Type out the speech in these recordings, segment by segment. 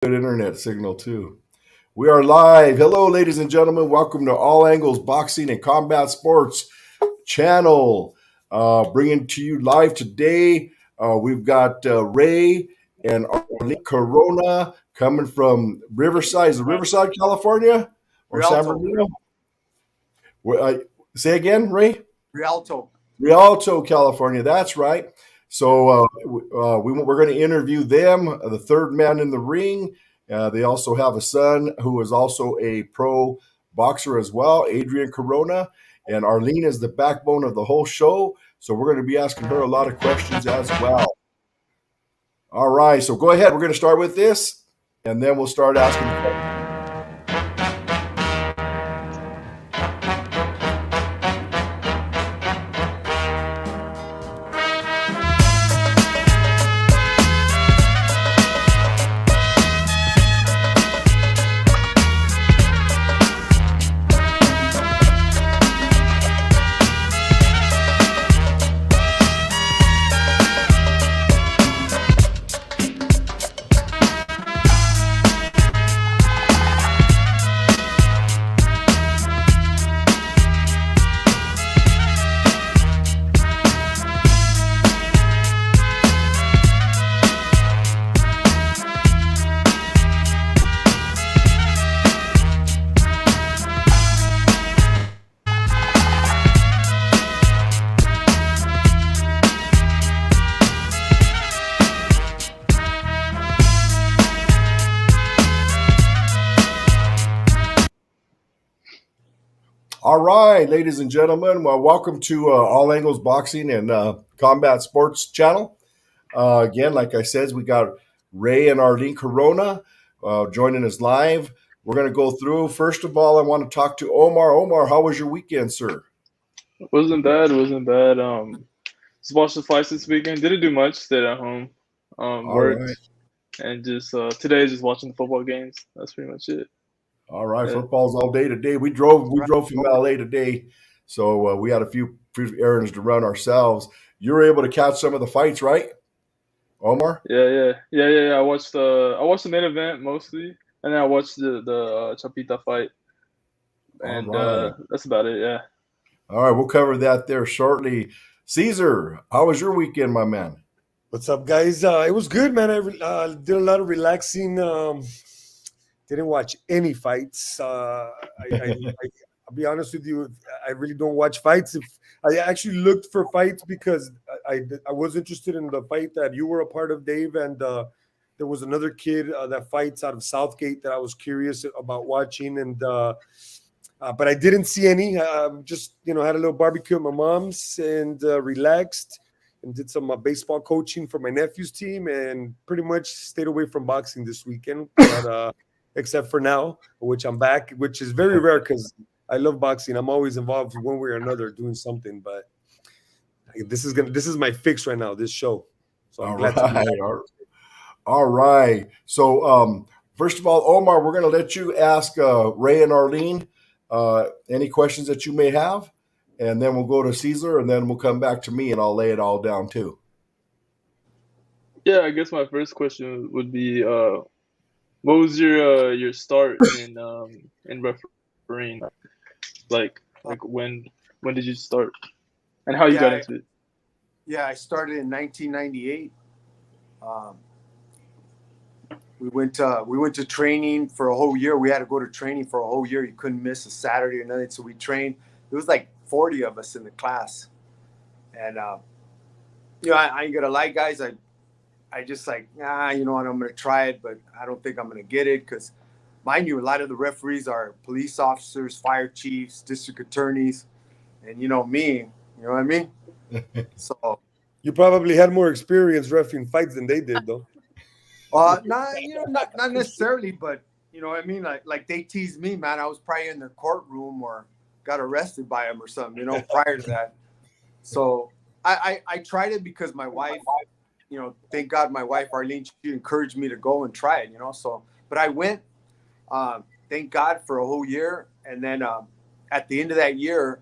Good internet signal too. We are live. Hello, ladies and gentlemen. Welcome to All Angles Boxing and Combat Sports channel. Bringing to you live today. We've got Ray and Arlene Corona coming from Riverside. Is it Riverside, California, or San Rialto. Bernardino? Say again, Ray. Rialto. Rialto, California. That's right. So we're going to interview them, the third man in the ring. They also have a son who is also a pro boxer as well, Adrian Corona. And Arlene is the backbone of the whole show. So we're going to be asking her a lot of questions as well. All right. So go ahead. We're going to start with this, and then we'll start asking questions. All right, ladies and gentlemen, well, welcome to All Angles Boxing and Combat Sports channel. Again, like I said, we got Ray and Arlene Corona joining us live. We're going to go through. First of all, I want to talk to Omar. Omar, how was your weekend, sir? Wasn't bad. Wasn't bad. Just watched the fights this weekend. Didn't do much. Stayed at home. All right. Worked, and just today just watching the football games. That's pretty much it. All right, Yeah. football's all day today. We drove from LA today, so we had a few errands to run ourselves. You were able to catch some of the fights, right, Omar? Yeah. I watched the main event mostly, and then I watched the Chapita fight, All and right. that's about it. Yeah. All right, we'll cover that there shortly. Caesar, how was your weekend, my man? What's up, guys? It was good, man. I did a lot of relaxing. Didn't watch any fights. I'll be honest with you. I really don't watch fights. If I actually looked for fights because I was interested in the fight that you were a part of, Dave, and there was another kid that fights out of Southgate that I was curious about watching, and but I didn't see any. Just had a little barbecue at my mom's and relaxed and did some baseball coaching for my nephew's team, and pretty much stayed away from boxing this weekend. But except for now, which I'm back, which is very rare because I love boxing. I'm always involved one way or another doing something. But this is my fix right now. This show, so I'm All glad to be right. back. All right. So, first of all, Omar, we're going to let you ask Ray and Arlene any questions that you may have, and then we'll go to Caesar, and then we'll come back to me, and I'll lay it all down too. Yeah. I guess my first question would be, what was your start in refereeing? Like when did you start, and how you got into it? Yeah, I started in 1998. Um, we went to training for a whole year. We had to go to training for a whole year. You couldn't miss a Saturday or nothing. So we trained. There was like 40 of us in the class, and I ain't gonna lie, guys. I just like, you know what, I'm going to try it, but I don't think I'm going to get it because, mind you, a lot of the referees are police officers, fire chiefs, district attorneys, and you know me, you know what I mean? So, You probably had more experience refereeing fights than they did, though. not necessarily, but you know what I mean? Like they teased me, man. I was probably in the courtroom or got arrested by them or something, prior to that. So I tried it because my wife, thank God my wife, Arlene, she encouraged me to go and try it, so, but I went, thank God, for a whole year. And then at the end of that year,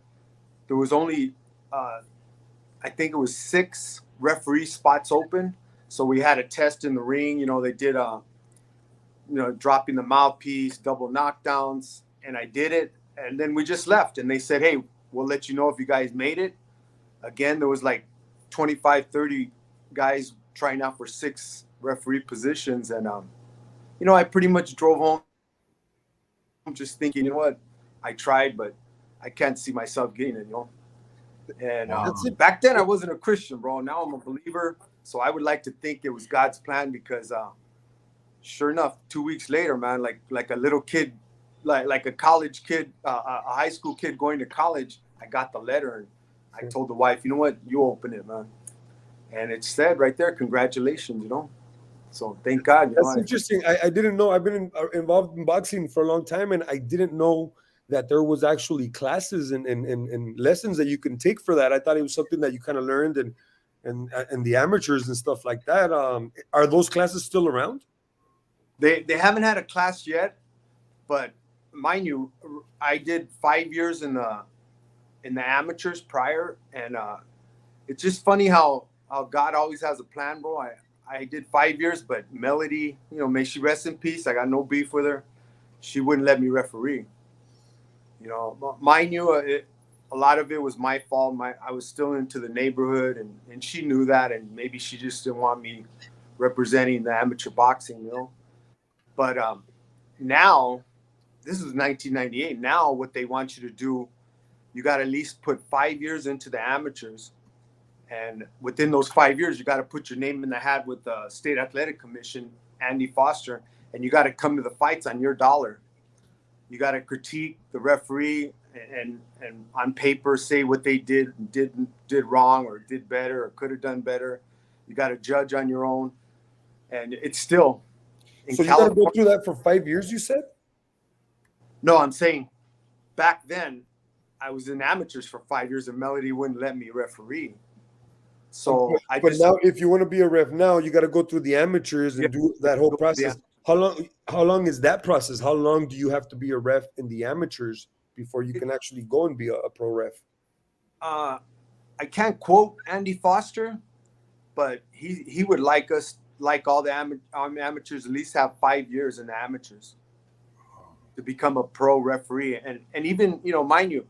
there was only, I think it was 6 referee spots open. So we had a test in the ring. They did dropping the mouthpiece, double knockdowns, and I did it. And then we just left, and they said, "Hey, we'll let you know if you guys made it." Again, there was like 25, 30 guys trying out for 6 referee positions, and I pretty much drove home just thinking, what, I tried, but I can't see myself getting it, And Wow. back then I wasn't a Christian, bro. Now I'm a believer, so I would like to think it was God's plan because, sure enough, 2 weeks later, man, like a little kid, like a college kid, a high school kid going to college, I got the letter and I told the wife, you know what, you open it, man. And it said right there, congratulations, So thank God. That's interesting. I didn't know. I've been involved in boxing for a long time, and I didn't know that there was actually classes and lessons that you can take for that. I thought it was something that you kind of learned and the amateurs and stuff like that. Are those classes still around? They haven't had a class yet, but mind you, I did 5 years in the amateurs prior, and it's just funny how God always has a plan, bro. I did 5 years, but Melody, may she rest in peace. I got no beef with her. She wouldn't let me referee. Mind you, a lot of it was my fault. I was still into the neighborhood, and she knew that, and maybe she just didn't want me representing the amateur boxing, But now, this is 1998. Now, what they want you to do, you got to at least put 5 years into the amateurs. And within those 5 years, you got to put your name in the hat with the State Athletic Commission, Andy Foster, and you got to come to the fights on your dollar. You got to critique the referee and on paper say what they did wrong or did better or could have done better. You got to judge on your own, and it's still in so California. You got to go through that for 5 years. You said? No, I'm saying back then I was in amateurs for 5 years, and Melody wouldn't let me referee. So but now, if you want to be a ref now, you got to go through the amateurs and do that whole process. How long is that process? How long do you have to be a ref in the amateurs before you can actually go and be a pro ref? I can't quote Andy Foster, but he would like us, like all the amateurs, at least have 5 years in the amateurs to become a pro referee. And even, mind you,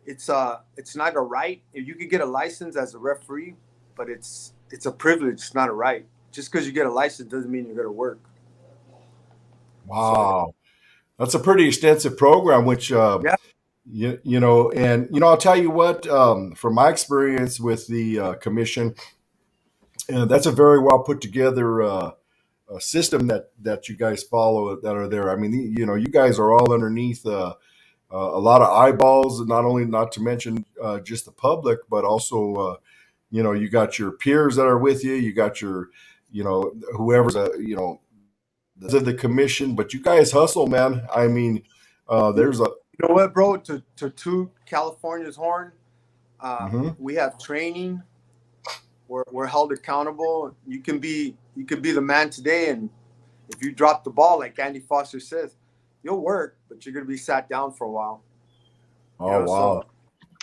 it's not a right. You could get a license as a referee, but it's a privilege. It's not a right. Just because you get a license doesn't mean you're going to work. Wow. That's a pretty extensive program, which, yeah. I'll tell you what, from my experience with the commission, that's a very well put together system that you guys follow that are there. I mean, you guys are all underneath a lot of eyeballs, not to mention just the public, but also, you got your peers that are with you. You got your, whoever's, the commission, but you guys hustle, man. I mean, there's a. You know what, bro? To toot California's horn, Mm-hmm. we have training. We're held accountable. You can be the man today, and if you drop the ball, like Andy Foster says, you'll work, but you're gonna be sat down for a while. Oh, wow.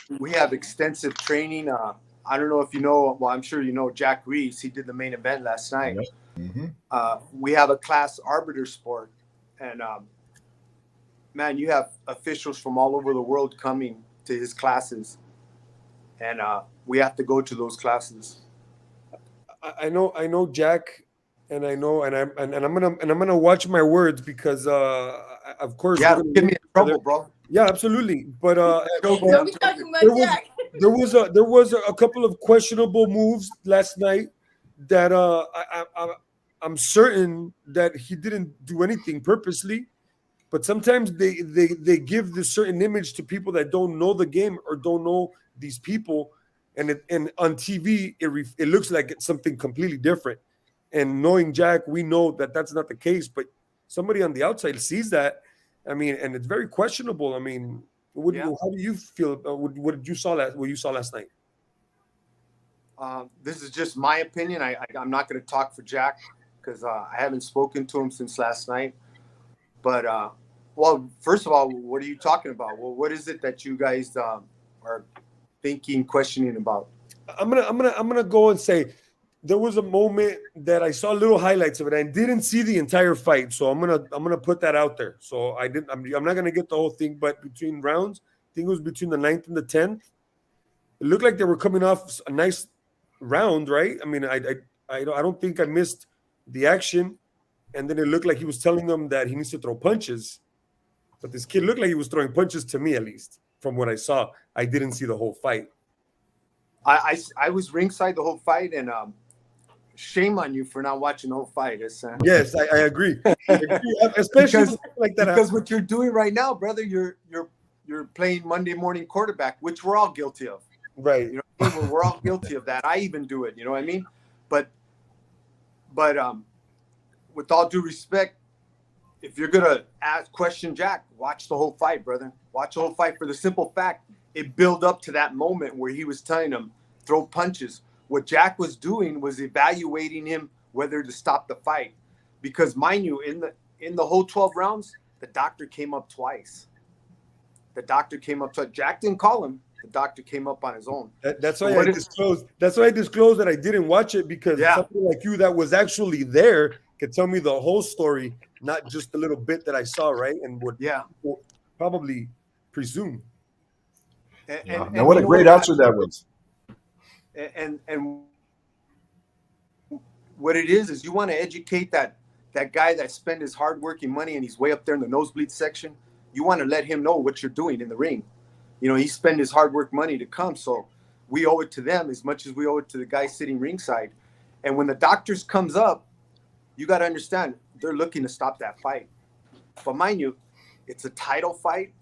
So we have extensive training. I don't know if you know. Well, I'm sure you know Jack Reeves. He did the main event last night. Yep. Mm-hmm. We have a class arbiter sport, and man, you have officials from all over the world coming to his classes, and we have to go to those classes. I know Jack, and I'm gonna watch my words because of course Yeah, get me in trouble, bro. Yeah, absolutely. But there was a couple of questionable moves last night that I'm certain that he didn't do anything purposely. But sometimes they give this certain image to people that don't know the game or don't know these people, and on TV it looks like it's something completely different. And knowing Jack, we know that that's not the case. But somebody on the outside sees that. I mean, and it's very questionable. I mean, how do you feel? What did you saw what you saw last night? This is just my opinion. I'm not going to talk for Jack because I haven't spoken to him since last night. But well, first of all, what are you talking about? Well, what is it that you guys are thinking, questioning about? I'm gonna go and say there was a moment that I saw little highlights of it. I didn't see the entire fight, so I'm gonna put that out there. So I didn't. I'm not gonna get the whole thing, but between rounds, I think it was between the 9th and the 10th. It looked like they were coming off a nice round, right? I mean, I don't think I missed the action, and then it looked like he was telling them that he needs to throw punches. But this kid looked like he was throwing punches to me, at least from what I saw. I didn't see the whole fight. I was ringside the whole fight, and shame on you for not watching the whole fight. Yes, I agree. Especially because, like that. because what you're doing right now, brother, you're playing Monday morning quarterback, which we're all guilty of. Right. You know what I mean? We're all guilty of that. I even do it. You know what I mean? But with all due respect, if you're gonna question Jack, watch the whole fight, brother. Watch the whole fight for the simple fact it built up to that moment where he was telling him throw punches. What Jack was doing was evaluating him whether to stop the fight, because mind you, in the whole 12 rounds, the doctor came up twice. The doctor came up twice. Jack didn't call him. The doctor came up on his own. That's why I disclosed. That's why I disclosed that I didn't watch it, because somebody like you that was actually there could tell me the whole story, not just the little bit that I saw, right? And would probably presume. Now, what a great answer that was. And what it is you want to educate that guy that spent his hard-working money and he's way up there in the nosebleed section. You want to let him know what you're doing in the ring. You know, he spent his hard work money to come, so we owe it to them as much as we owe it to the guy sitting ringside. And when the doctors comes up, you got to understand they're looking to stop that fight. But mind you, it's a title fight.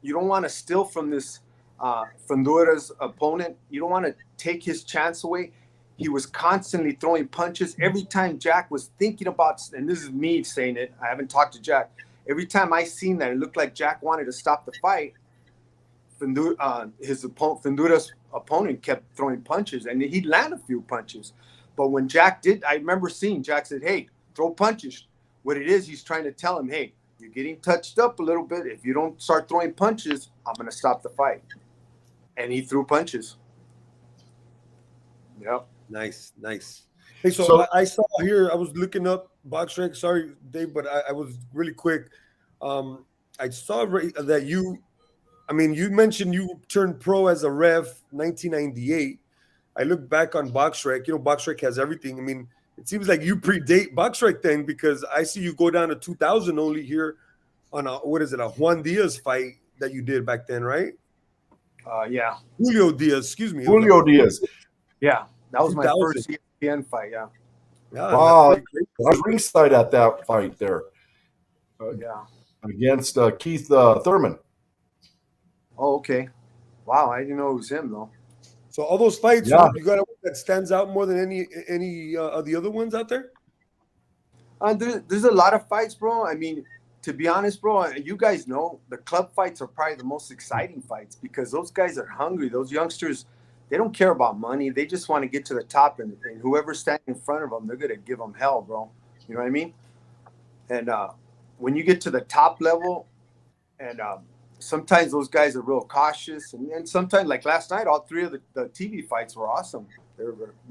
You don't want to steal from this Fundura's opponent. You don't want to take his chance away. He was constantly throwing punches. Every time Jack was thinking about, and this is me saying it, I haven't talked to Jack. Every time I seen that, it looked like Jack wanted to stop the fight. Fundura's opponent kept throwing punches, and he'd land a few punches. But when Jack did, I remember seeing Jack said, hey, throw punches. What it is, he's trying to tell him, hey, you're getting touched up a little bit. If you don't start throwing punches, I'm going to stop the fight. And he threw punches. Yep. Nice. Hey, so I saw here, I was looking up BoxRec. Sorry, Dave, but I was really quick. I saw that you mentioned you turned pro as a ref 1998. I look back on BoxRec. You know, BoxRec has everything. I mean, it seems like you predate BoxRec then, because I see you go down to 2000 only here on a Juan Diaz fight that you did back then, right? Yeah. Julio Diaz, excuse me. Julio Diaz. Yeah, that was 2000. My first ESPN fight, Yeah, wow, I was ringside at that fight there. Against Keith Thurman. Oh, okay. Wow, I didn't know it was him though. So all those fights, you got one that stands out more than any of the other ones out there? There's a lot of fights, bro. I mean, to be honest, bro, you guys know the club fights are probably the most exciting fights, because those guys are hungry. Those youngsters, they don't care about money. They just want to get to the top, and whoever's standing in front of them, they're going to give them hell, bro. You know what I mean? And when you get to the top level, and sometimes those guys are real cautious, and sometimes, like last night, all three of the TV fights were awesome. They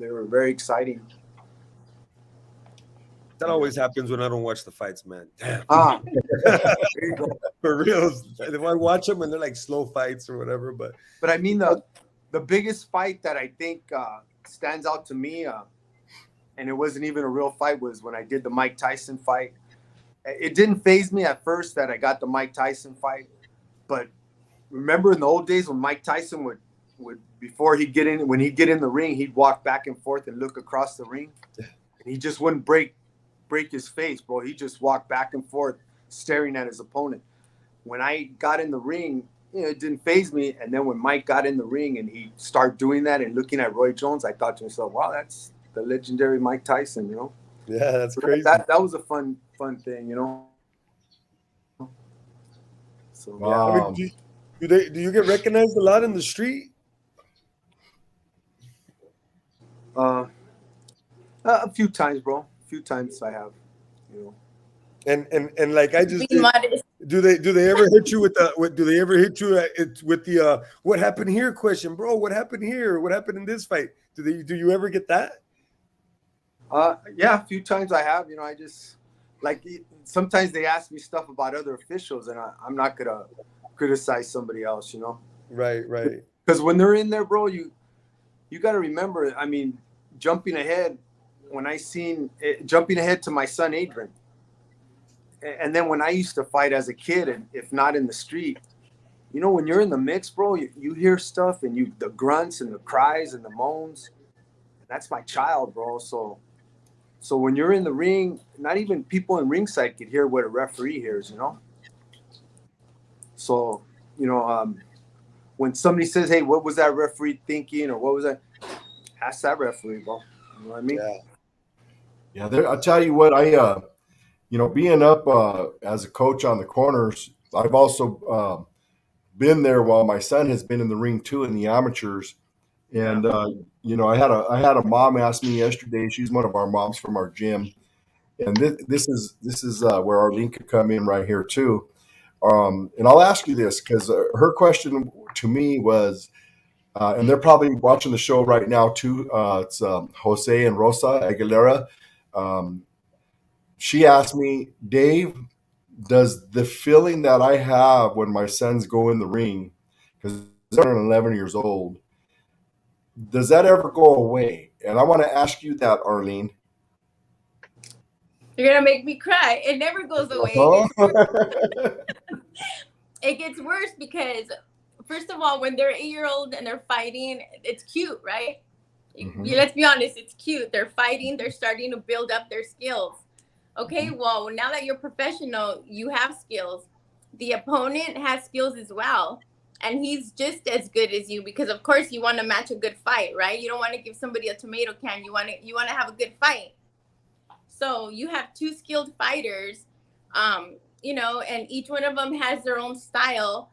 were very exciting. That always happens when I don't watch the fights, man. Damn. There you go. For real. If I watch them and they're like slow fights or whatever, but I mean, the biggest fight that I think stands out to me, and it wasn't even a real fight, was when I did the Mike Tyson fight. It didn't faze me at first that I got the Mike Tyson fight, but remember in the old days when Mike Tyson would before he'd get in the ring, he'd walk back and forth and look across the ring, and he just wouldn't break his face, bro. He just walked back and forth staring at his opponent. When I got in the ring, it didn't faze me. And then when Mike got in the ring and he started doing that and looking at Roy Jones, I thought to myself, wow, that's the legendary Mike Tyson, you know? Yeah, that's crazy. That was a fun thing, you know? So, wow. I mean, do you get recognized a lot in the street? A few times, bro. A few times I have, you know. And like I just do they ever hit you with the what happened here question, bro? What happened here? What happened in this fight? Do you ever get that? Yeah, a few times I have. I just like sometimes they ask me stuff about other officials, and I'm not gonna criticize somebody else. Right, right. Because when they're in there, bro, you got to remember. I mean, jumping ahead when I seen jumping ahead to my son Adrian, and then when I used to fight as a kid, and if not in the street, when you're in the mix, bro, you hear stuff and the grunts and the cries and the moans. And that's my child, bro. So when you're in the ring, not even people in ringside could hear what a referee hears. So, you know, um, when somebody says, "Hey, what was that referee thinking?" or "What was that?" Ask that referee, bro. You know what I mean? Yeah. Yeah, I tell you what, being up as a coach on the corners, I've also been there while my son has been in the ring too in the amateurs. Yeah. And I had a mom ask me yesterday. She's one of our moms from our gym, and this is where Arlene could come in right here too. And I'll ask you this because her question to me was, and they're probably watching the show right now too. It's Jose and Rosa Aguilera. Um, she asked me, Dave, does the feeling that I have when my sons go in the ring, because they're 11 years old, does that ever go away? And I want to ask you that, Arlene. You're gonna make me cry. It never goes away. Uh-huh. It gets worse because, first of all, when they're 8 year old and they're fighting, it's cute, right? Mhm. Let's be honest, it's cute. They're fighting. They're starting to build up their skills. Okay, well, now that you're professional, you have skills. The opponent has skills as well. And he's just as good as you because of course you want to match a good fight, right? You don't want to give somebody a tomato can. You want to have a good fight. So you have two skilled fighters, and each one of them has their own style,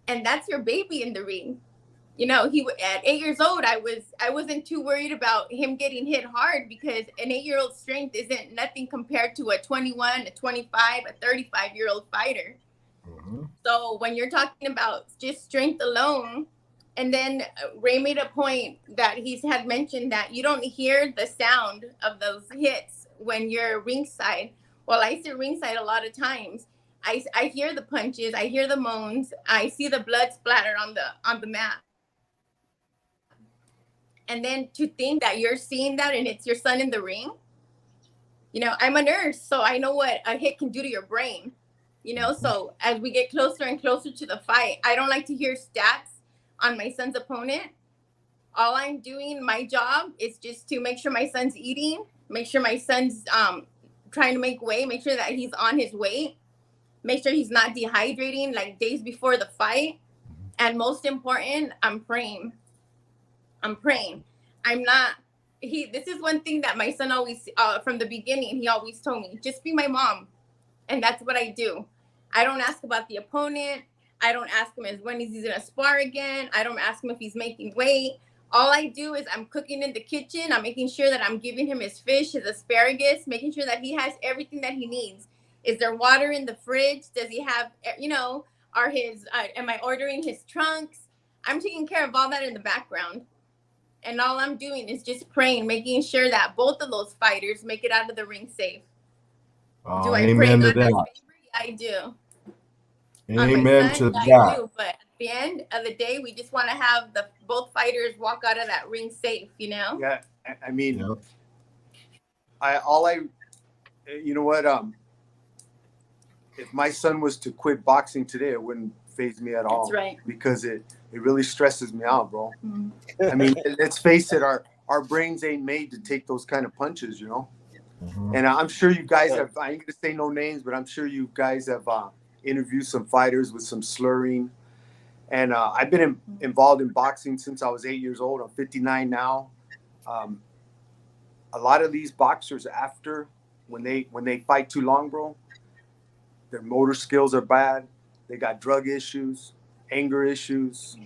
and that's your baby in the ring. He at 8 years old, I wasn't too worried about him getting hit hard because an 8 year old strength isn't nothing compared to a 21, a 25, a 35-year-old fighter. Mhm. So when you're talking about just strength alone, and then Ray made a point that he's had mentioned that you don't hear the sound of those hits when you're ringside. Well, I sit ringside a lot of times. I hear the punches, I hear the moans, I see the blood splatter on the mat. And then to think that you're seeing that and it's your son in the ring, I'm a nurse, so I know what a hit can do to your brain. So as we get closer and closer to the fight, I don't like to hear stats on my son's opponent. All I'm doing, my job is just to make sure my son's eating, make sure my son's trying to make weight, make sure that he's on his weight, make sure he's not dehydrating like days before the fight. And most important, I'm praying. I'm praying. I'm not. This is one thing that my son always, from the beginning, he always told me, just be my mom. And that's what I do. I don't ask about the opponent. I don't ask him when he's going to spar again. I don't ask him if he's making weight. All I do is I'm cooking in the kitchen. I'm making sure that I'm giving him his fish, his asparagus, making sure that he has everything that he needs. Is there water in the fridge? Does he have, am I ordering his trunks? I'm taking care of all that in the background. And all I'm doing is just praying, making sure that both of those fighters make it out of the ring safe. Do I pray Amen to God has that. favor? Yeah, I do. On my Amen son, to yeah, I that. do. But at the end of the day, we just want to have both fighters walk out of that ring safe. Yeah. I mean, Yeah. you know what? If my son was to quit boxing today, it wouldn't faze me at all. That's right. Because it really stresses me out, bro. Mhm. I mean, let's face it, our brains ain't made to take those kind of punches. Mhm. And I'm sure you guys have, I ain't gonna say no names, but I'm sure you guys have interviewed some fighters with some slurring. And I've been involved in boxing since I was 8 years old. I'm 59 now. A lot of these boxers, after when they fight too long, bro, their motor skills are bad. They got drug issues, anger issues,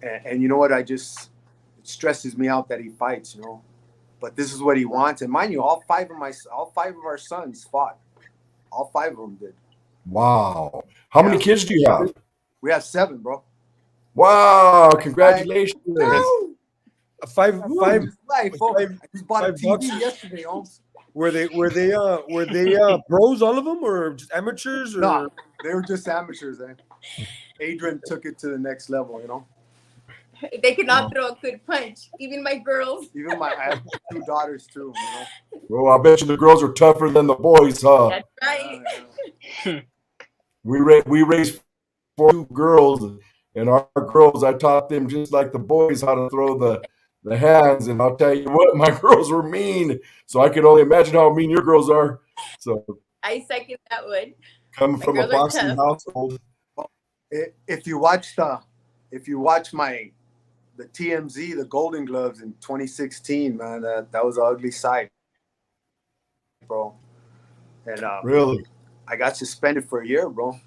and you know what? It stresses me out that he fights. But this is what he wants. And mind you, all five of our sons fought. All five of them did. Wow. How many Yeah. kids do you have? We have 7, bro. Wow. Congratulations. Yes. five, Ooh, five, just life, oh. five, I just bought a five TV bucks. yesterday, Holmes. Were they pros, all of them, or just amateurs, or? No, they were just amateurs. Adrian took it to the next level, you know. They could not throw a good punch. Even my girls. Even I have 2 daughters too, you know. Well, I bet you the girls are tougher than the boys, huh? That's right. Yeah. We raised 2 girls, and our girls, I taught them just like the boys how to throw the hands. And I'll tell you what, my girls were mean. So I can only imagine how mean your girls are. So I second that one. coming My from a girls are boxing tough. household, If you watch the TMZ, the Golden Gloves in 2016, man, that was an ugly sight, bro. And really, I got suspended for a year, bro.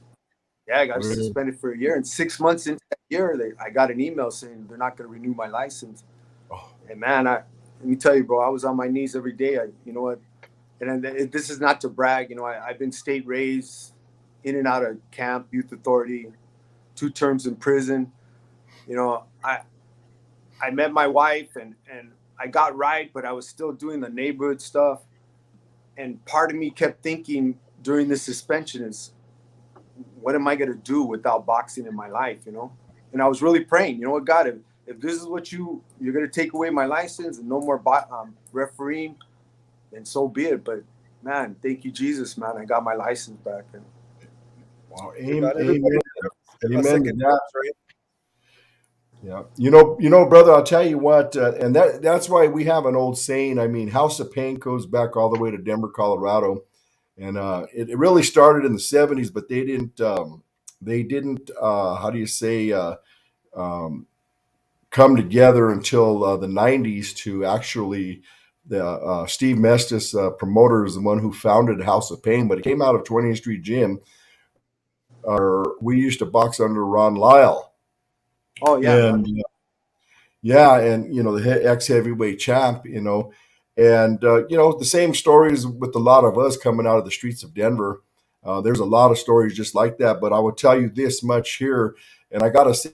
Yeah, I got really. suspended for a year, and 6 months into that year, I got an email saying they're not going to renew my license. Oh, And man, let me tell you, bro, I was on my knees every day. You know what? And this is not to brag. You know, I've been state raised, in and out of camp, youth authority, 2 terms in prison. You know, I met my wife and I got right, but I was still doing the neighborhood stuff. And part of me kept thinking during this suspension is, what am I going to do without boxing in my life, you know? And I was really praying, you know what, God, if this is what you're going to take away my license and no more refereeing, then so be it. But man, thank you, Jesus, man. I got my license back. And wow, Not amen, everybody a amen to second that. chance, right? Yeah, brother. I'll tell you what, and that's why we have an old saying. I mean, House of Pain goes back all the way to Denver, Colorado, and it really started in the '70s, but they didn't. How do you say? Um, Come together until the '90s to actually. The Steve Mestis promoter is the one who founded House of Pain, but it came out of 20th Street Gym. We used to box under Ron Lyle, oh yeah, and yeah, and the ex heavyweight champ, and the same stories with a lot of us coming out of the streets of Denver. There's a lot of stories just like that, but I will tell you this much here, and I got to say,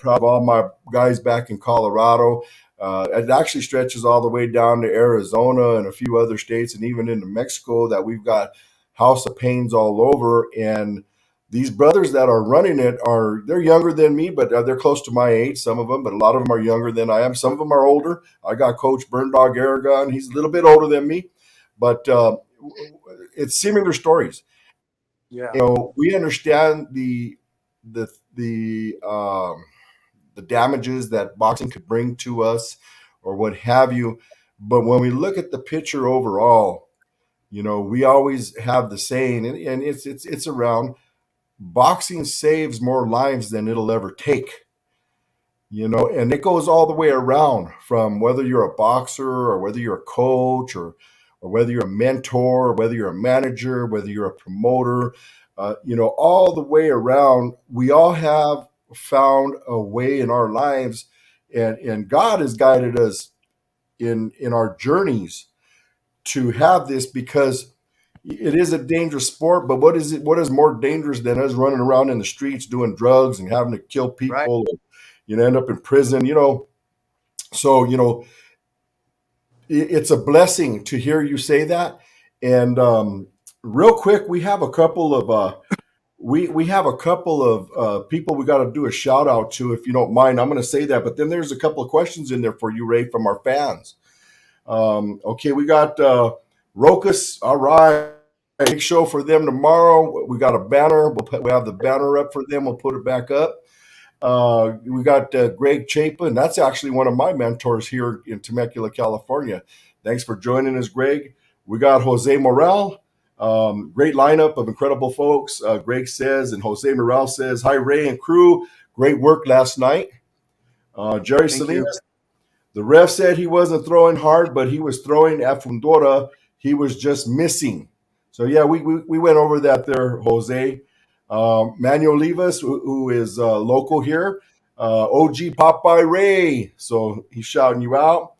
proud of all my guys back in Colorado. It actually stretches all the way down to Arizona and a few other states, and even into Mexico. That we've got House of Pains all over, and these brothers that are running it they're younger than me, but they're close to my age, some of them, but a lot of them are younger than I am. Some of them are older. I got Coach Burn Dog Aragon. He's a little bit older than me, but it's similar stories. yeah, We understand the the um, the damages that boxing could bring to us or what have you. But when we look at the picture overall, we always have the saying, and it's around, boxing saves more lives than it'll ever take. And it goes all the way around, from whether you're a boxer or whether you're a coach or whether you're a mentor, or whether you're a manager, whether you're a promoter, all the way around. We all have found a way in our lives, and God has guided us in our journeys to have this, because it is a dangerous sport. But what is more dangerous than us running around in the streets doing drugs and having to kill right. people, and end up in prison, so it's a blessing to hear you say that. And real quick, we have a couple of people we got to do a shout out to, if you don't mind. I'm going to say that, but then there's a couple of questions in there for you, Ray, from our fans. Okay, we got Rokas. All right, big show for them tomorrow. We got a banner. We have the banner up for them. We'll put it back up. We got Greg Chapin. That's actually one of my mentors here in Temecula, California. Thanks for joining us, Greg. We got Jose Morel. Great lineup of incredible folks. Greg says, and Jose Morel says, "Hi, Ray and crew. Great work last night." Jerry Thank you. Salinas. The ref said he wasn't throwing hard, but he was throwing at Fundora. He was just missing. So, yeah, we went over that there, Jose. Manuel Livas, who is local here. OG Popeye Ray. So he's shouting you out.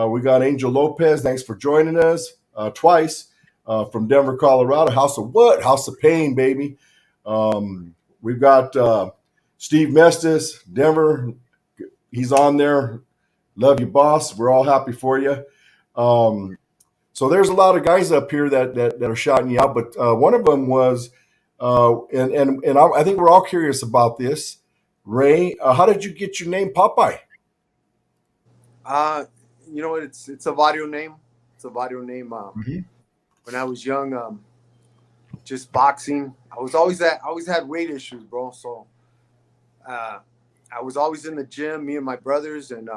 We got Angel Lopez. Thanks for joining us twice from Denver, Colorado. House of what? House of Pain, baby. We've got Steve Mestis, Denver. He's on there. Love you, boss. We're all happy for you. Um, so there's a lot of guys up here that are shouting you out, but one of them was, I think we're all curious about this. Ray, how did you get your name, Popeye? Uh, you know what? It's a Vario name. It's a Vario name. Mhm. When I was young, just boxing. I always had weight issues, bro. So uh, I was always in the gym, me and my brothers, and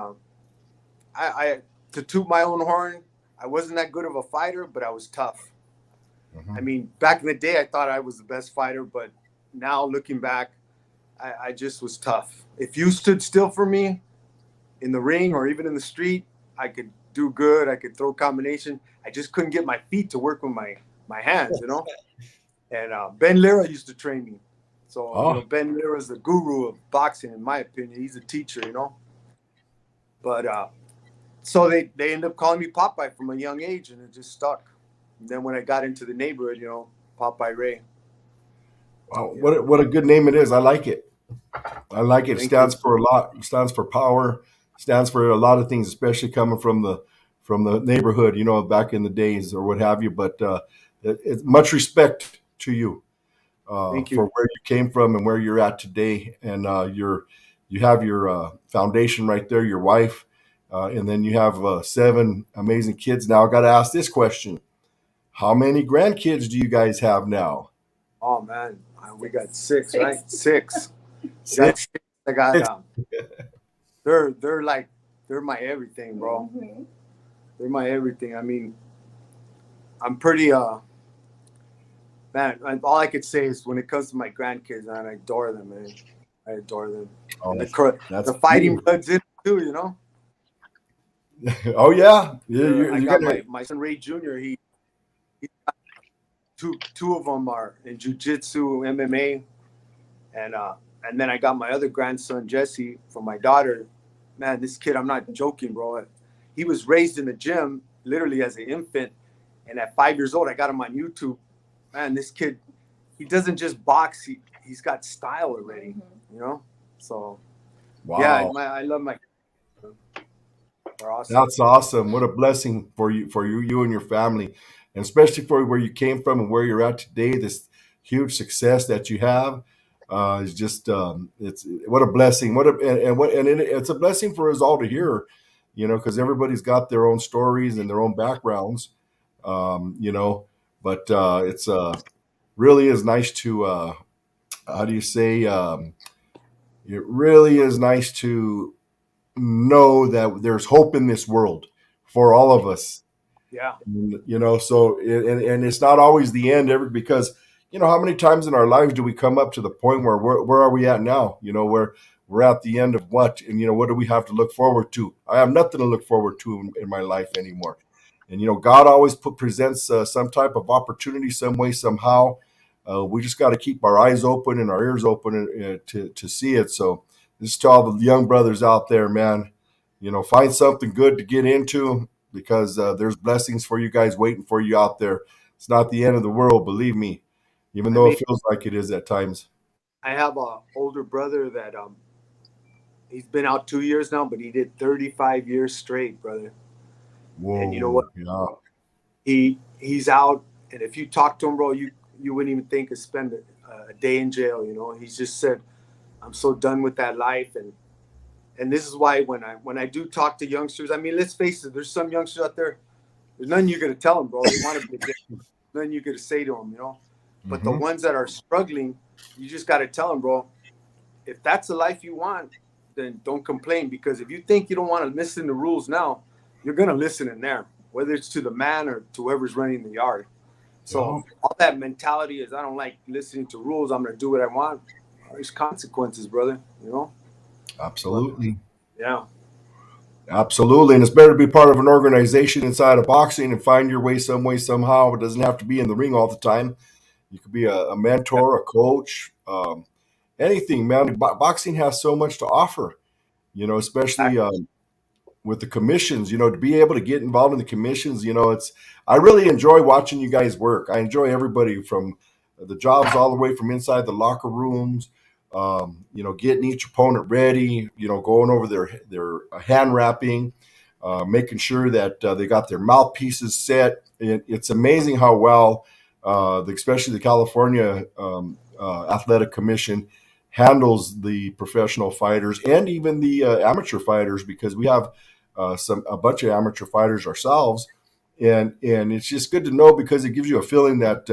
I to toot my own horn, I wasn't that good of a fighter, but I was tough. I mean, back in the day, I thought I was the best fighter, but now looking back, I just was tough. If you stood still for me in the ring or even in the street, I could do good. I could throw combination. I just couldn't get my feet to work with my hands, you know. And Ben Lira used to train me. So, you know, Ben Lira is the guru of boxing, in my opinion. He's a teacher, you know. But so they ended up calling me Popeye from a young age, and it just stuck. And then when I got into the neighborhood, you know, Popeye Ray. Wow, what a good name it is. I like it. I like it. It Thank stands you. for a lot. It stands for power. Stands for a lot of things, especially coming from the neighborhood, you know, back in the days or what have you. But it's much respect to you Thank for you. where you came from and where you're at today. And you have your foundation right there, your wife, and then you have 7 amazing kids. Now I got to ask this question: how many grandkids do you guys have now? Oh man, we got 6, right? 6. I got 6. 6. I got they're like they're my everything, bro. Mm-hmm. They're my everything. I mean, I'm pretty man. All I could say is when it comes to my grandkids, man, I adore them, man. I adore them. Oh, And that's the fighting beautiful. blood's in it too, you know. Oh yeah, you're, I you're got gonna. my son Ray Jr. He two of them are in jiu-jitsu, MMA, and then I got my other grandson Jesse from my daughter. Man, this kid, I'm not joking, bro. He was raised in the gym literally as an infant, and at 5 years old, I got him on YouTube. Man, this kid, he doesn't just box; he's got style already, you know. So yeah, Wow, I love my. They're awesome. that's awesome. What a blessing you and your family, and especially for where you came from and where you're at today. This huge success that you have is just it's what a blessing. What a and it's a blessing for us all to hear, you know, because everybody's got their own stories and their own backgrounds, you know. But it's really is nice to how do you say? It really is nice to know that there's hope in this world for all of us. Yeah, You know, so and it's not always the end ever, because you know how many times in our lives do we come up to the point where where are we at now, you know, where we're at the end of what, and you know, what do we have to look forward to? I have nothing to look forward to in my life anymore. And you know, God always presents some type of opportunity, some way, somehow. We just got to keep our eyes open and our ears open to see it. So just to all the young brothers out there, man, you know, find something good to get into, because there's blessings for you guys waiting for you out there. It's not the end of the world, believe me, even I though mean, it feels like it is at times. I have a older brother that he's been out 2 years now, but he did 35 years straight, brother. And you know what? Whoa, yeah. He's out, and if you talk to him, bro, you wouldn't even think of spend a day in jail. You know, he's just said, "I'm so done with that life," and this is why when I do talk to youngsters, I mean, let's face it, there's some youngsters out there. There's nothing you're gonna tell them, bro. They want to be a dick. Nothing you're gonna say to them, you know. But the Hmm. ones that are struggling, you just got to tell them, bro. If that's the life you want, then don't complain, because if you think you don't want to listen to rules now, you're gonna listen in there, whether it's to the man or to whoever's running the yard. So Yeah, all that mentality is, I don't like listening to rules. I'm gonna do what I want. There's consequences, brother. You know. But absolutely. yeah, Absolutely. And it's better to be part of an organization inside of boxing and find your way some way, somehow. It doesn't have to be in the ring all the time. You could be a mentor, a coach, anything, man. Boxing has so much to offer, you know, especially with the commissions, you know, to be able to get involved in the commissions. You know, I really enjoy watching you guys work. I enjoy everybody from the jobs all the way from inside the locker rooms, getting each opponent ready, going over their hand wrapping, making sure that they got their mouthpieces set. It's amazing how well, especially the California Athletic Commission, handles the professional fighters and even the amateur fighters, because we have a bunch of amateur fighters ourselves, and it's just good to know, because it gives you a feeling that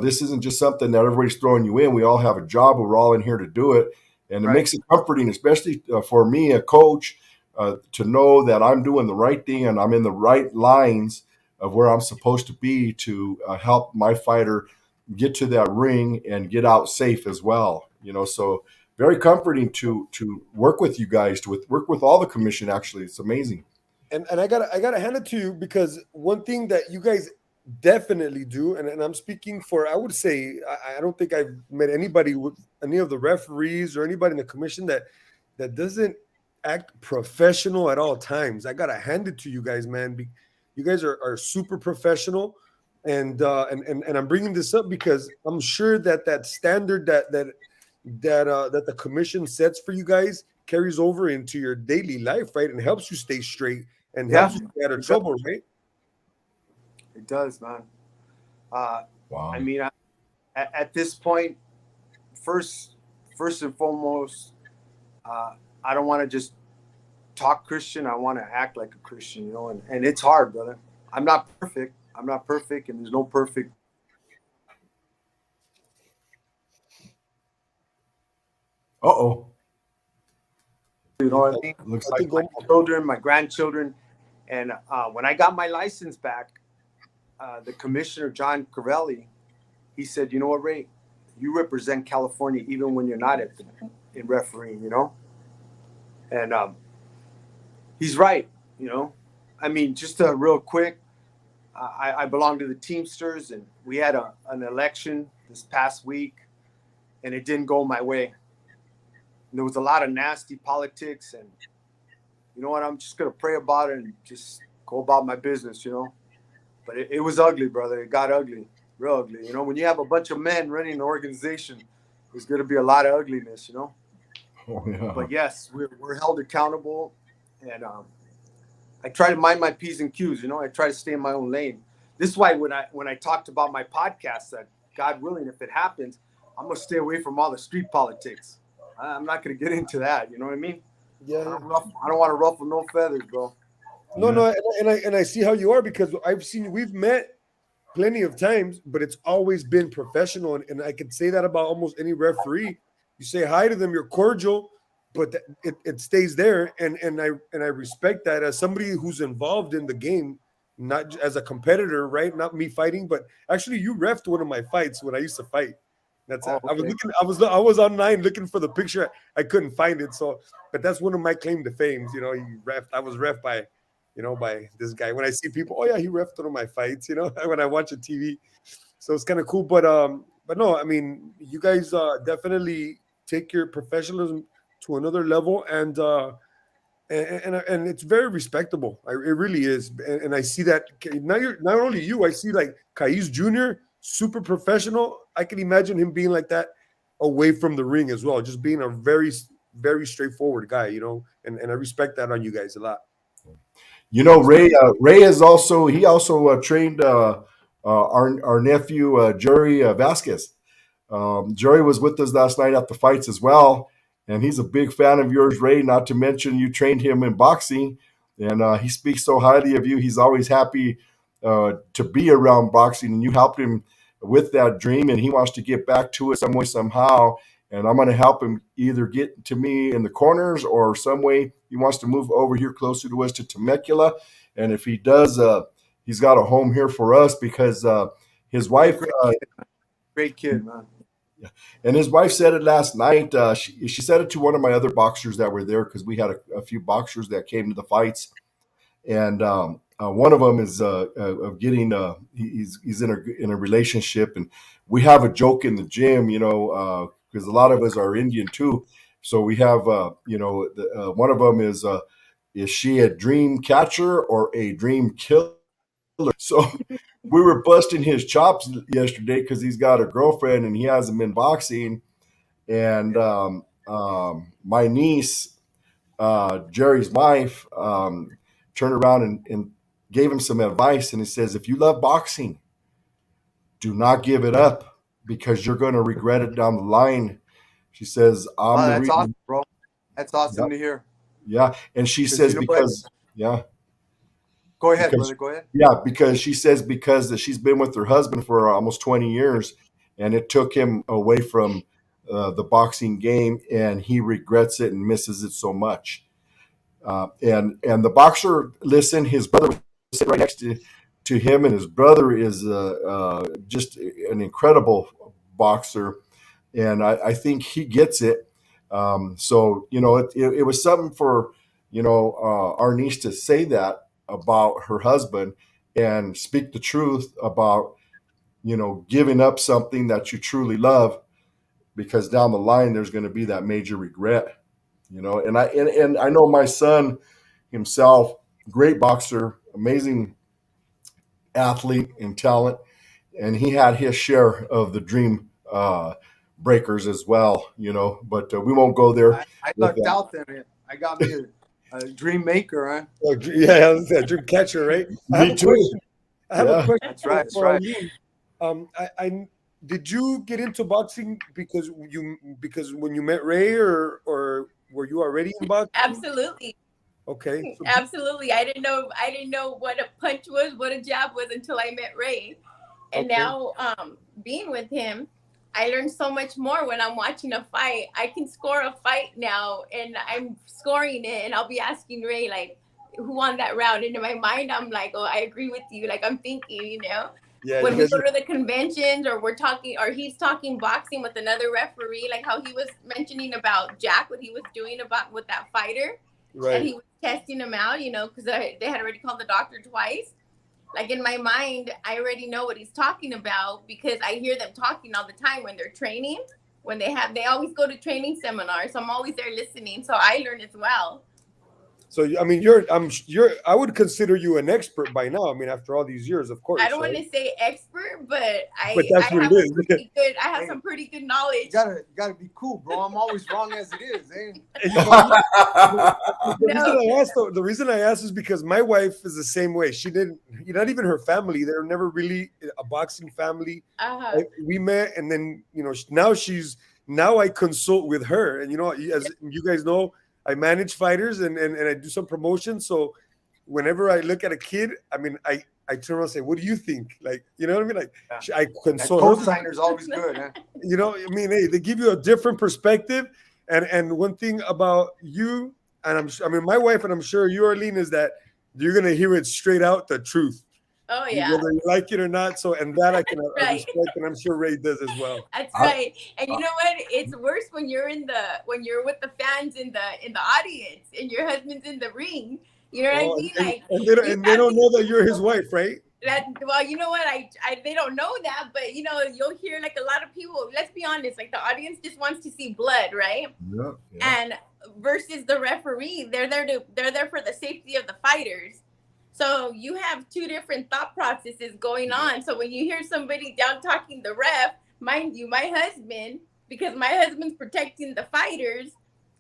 this isn't just something that everybody's throwing you in. We all have a job. We're all in here to do it, and it Right. makes it comforting, especially for me, a coach, to know that I'm doing the right thing and I'm in the right lines of where I'm supposed to be to help my fighter get to that ring and get out safe as well. So very comforting to work with you guys, to work with all the commission. Actually, it's amazing. And I gotta hand it to you, because one thing that you guys definitely do, and I'm speaking for, I would say, I don't think I've met anybody with any of the referees or anybody in the commission that doesn't act professional at all times. I gotta hand it to you guys, man. You guys are super professional, and I'm bringing this up because I'm sure that standard that the commission sets for you guys carries over into your daily life, right? And helps you stay straight and Yeah, helps you stay out of it trouble, does. right? It does, man. Uh, Wow. I mean, at this point, first and foremost, I don't want to just talk Christian. I want to act like a Christian, and it's hard, brother. I'm not perfect. And there's no perfect. Uh-oh. You know what I mean? Looks I like think My children, my grandchildren, and when I got my license back, the commissioner John Corelli, he said, "You know what, Ray? You represent California even when you're not in refereeing, And he's right, I mean, just real quick, I belong to the Teamsters, and we had an election this past week, and it didn't go my way. And there was a lot of nasty politics, and you know what? I'm just gonna pray about it and just go about my business, But it was ugly, brother. It got ugly, real ugly. When you have a bunch of men running an organization, there's gonna be a lot of ugliness, oh, yeah. But yes, we're held accountable, and I try to mind my P's and Q's. I try to stay in my own lane. This is why when I talked about my podcast, that God willing, if it happens, I'm gonna stay away from all the street politics. I'm not gonna get into that. You know what I mean? Yeah. I don't want to ruffle no feathers, bro. No, and I see how you are, because we've met plenty of times, but it's always been professional, and I could say that about almost any referee. You say hi to them, you're cordial, but it stays there, and I respect that as somebody who's involved in the game, not as a competitor, right? Not me fighting, but actually, you refed one of my fights when I used to fight. That's Oh, I was okay. looking, I was online looking for the picture, I couldn't find it. So, but that's one of my claim to fame. I was ref by, by this guy. When I see people, oh yeah, he refed one of my fights. When I watch a TV, so it's kind of cool. But no, I mean, you guys definitely take your professionalism to another level, and it's very respectable. It really is, and I see that not only you. I see like Kais Jr. super professional. I can imagine him being like that away from the ring as well, just being a very very straightforward guy, and I respect that on you guys a lot. Ray is also he also trained our nephew Jerry Vasquez. Jerry was with us last night at the fights as well, and he's a big fan of yours, Ray. Not to mention you trained him in boxing, and he speaks so highly of you. He's always happy to be around boxing, and you helped him with that dream, and he wants to get back to it some way, somehow. And I'm going to help him either get to me in the corners or some way he wants to move over here closer to us to Temecula. And if he does, he's got a home here for us, because his wife Great kid, man. and his wife said it last night. She said it to one of my other boxers that were there, because we had a few boxers that came to the fights, and one of them is of getting he's in a relationship, and we have a joke in the gym, because a lot of us are Indian too. So we have one of them is she a dream catcher or a dream killer? So we were busting his chops yesterday because he's got a girlfriend and he hasn't been boxing, And my niece, Jerry's wife, turned around and gave him some advice. And he says, if you love boxing, do not give it up because you're going to regret it down the line. She says, I'm Oh, the that's reason. awesome, bro. That's awesome Yep. to hear. Yeah. And she 'Cause says, you know what? because, yeah, Go ahead, because, brother. Go ahead. yeah, because she says, because that she's been with her husband for almost 20 years and it took him away from the boxing game and he regrets it and misses it so much. And the boxer, listen, his brother was sitting right next to him, and his brother is just an incredible boxer, and I think he gets it. So it was something for our niece to say that about her husband and speak the truth about giving up something that you truly love, because down the line there's going to be that major regret. And I know my son himself, great boxer, amazing athlete and talent, and he had his share of the dream breakers as well. But we won't go there I with lucked that. out there. I got me a dream maker, huh? Oh, yeah, that's a dream catcher, right? I have Me a too. question. I have Yeah. a question That's right. That's for right. Eileen. I did you get into boxing because when you met Ray, or were you already in boxing? Absolutely. Okay. Absolutely. I didn't know what a punch was, what a jab was until I met Ray. And Okay. now being with him, I learned so much more when I'm watching a fight. I can score a fight now and I'm scoring it and I'll be asking Ray like who won that round. And in my mind I'm like, oh, I agree with you. Like I'm thinking, Yeah, when you we guys go to the conventions or we're talking or he's talking boxing with another referee, like how he was mentioning about Jack, what he was doing about with that fighter. And right. he was testing him out, because they had already called the doctor twice. Like in my mind, I already know what he's talking about because I hear them talking all the time when they're training. They always go to training seminars. So I'm always there listening. So I learn as well. So I mean, I would consider you an expert by now. I mean, after all these years, of course. I don't right? want to say expert, but But that's what it is. I have some pretty good knowledge. You gotta be cool, bro. I'm always wrong as it is, eh? The reason I asked is because my wife is the same way. She didn't, not even her family. They're never really a boxing family. We met, and then now I consult with her, and as you guys know, I manage fighters and I do some promotions. So whenever I look at a kid, I mean, I turn around and say, "What do you think?" Like, you know what I mean? Like, I consult her. Co-signer's always good, huh? I mean, hey, they give you a different perspective. And one thing about you, and my wife, and I'm sure you, Arlene, is that you're gonna hear it straight out, the truth. Oh yeah. Whether you like it or not. So, and that I can respect, and I'm sure Ray does as well. That's right. And you know what? It's worse when you're with the fans in the audience and your husband's in the ring. You know what I mean? Like, and they don't know that you're his wife, right? Well, you know what? They don't know that, but you'll hear like a lot of people. Let's be honest, like the audience just wants to see blood, right? Yeah. And versus the referee, they're there for the safety of the fighters. So you have two different thought processes going on. So when you hear somebody down talking the ref, mind you, my husband, because my husband's protecting the fighters,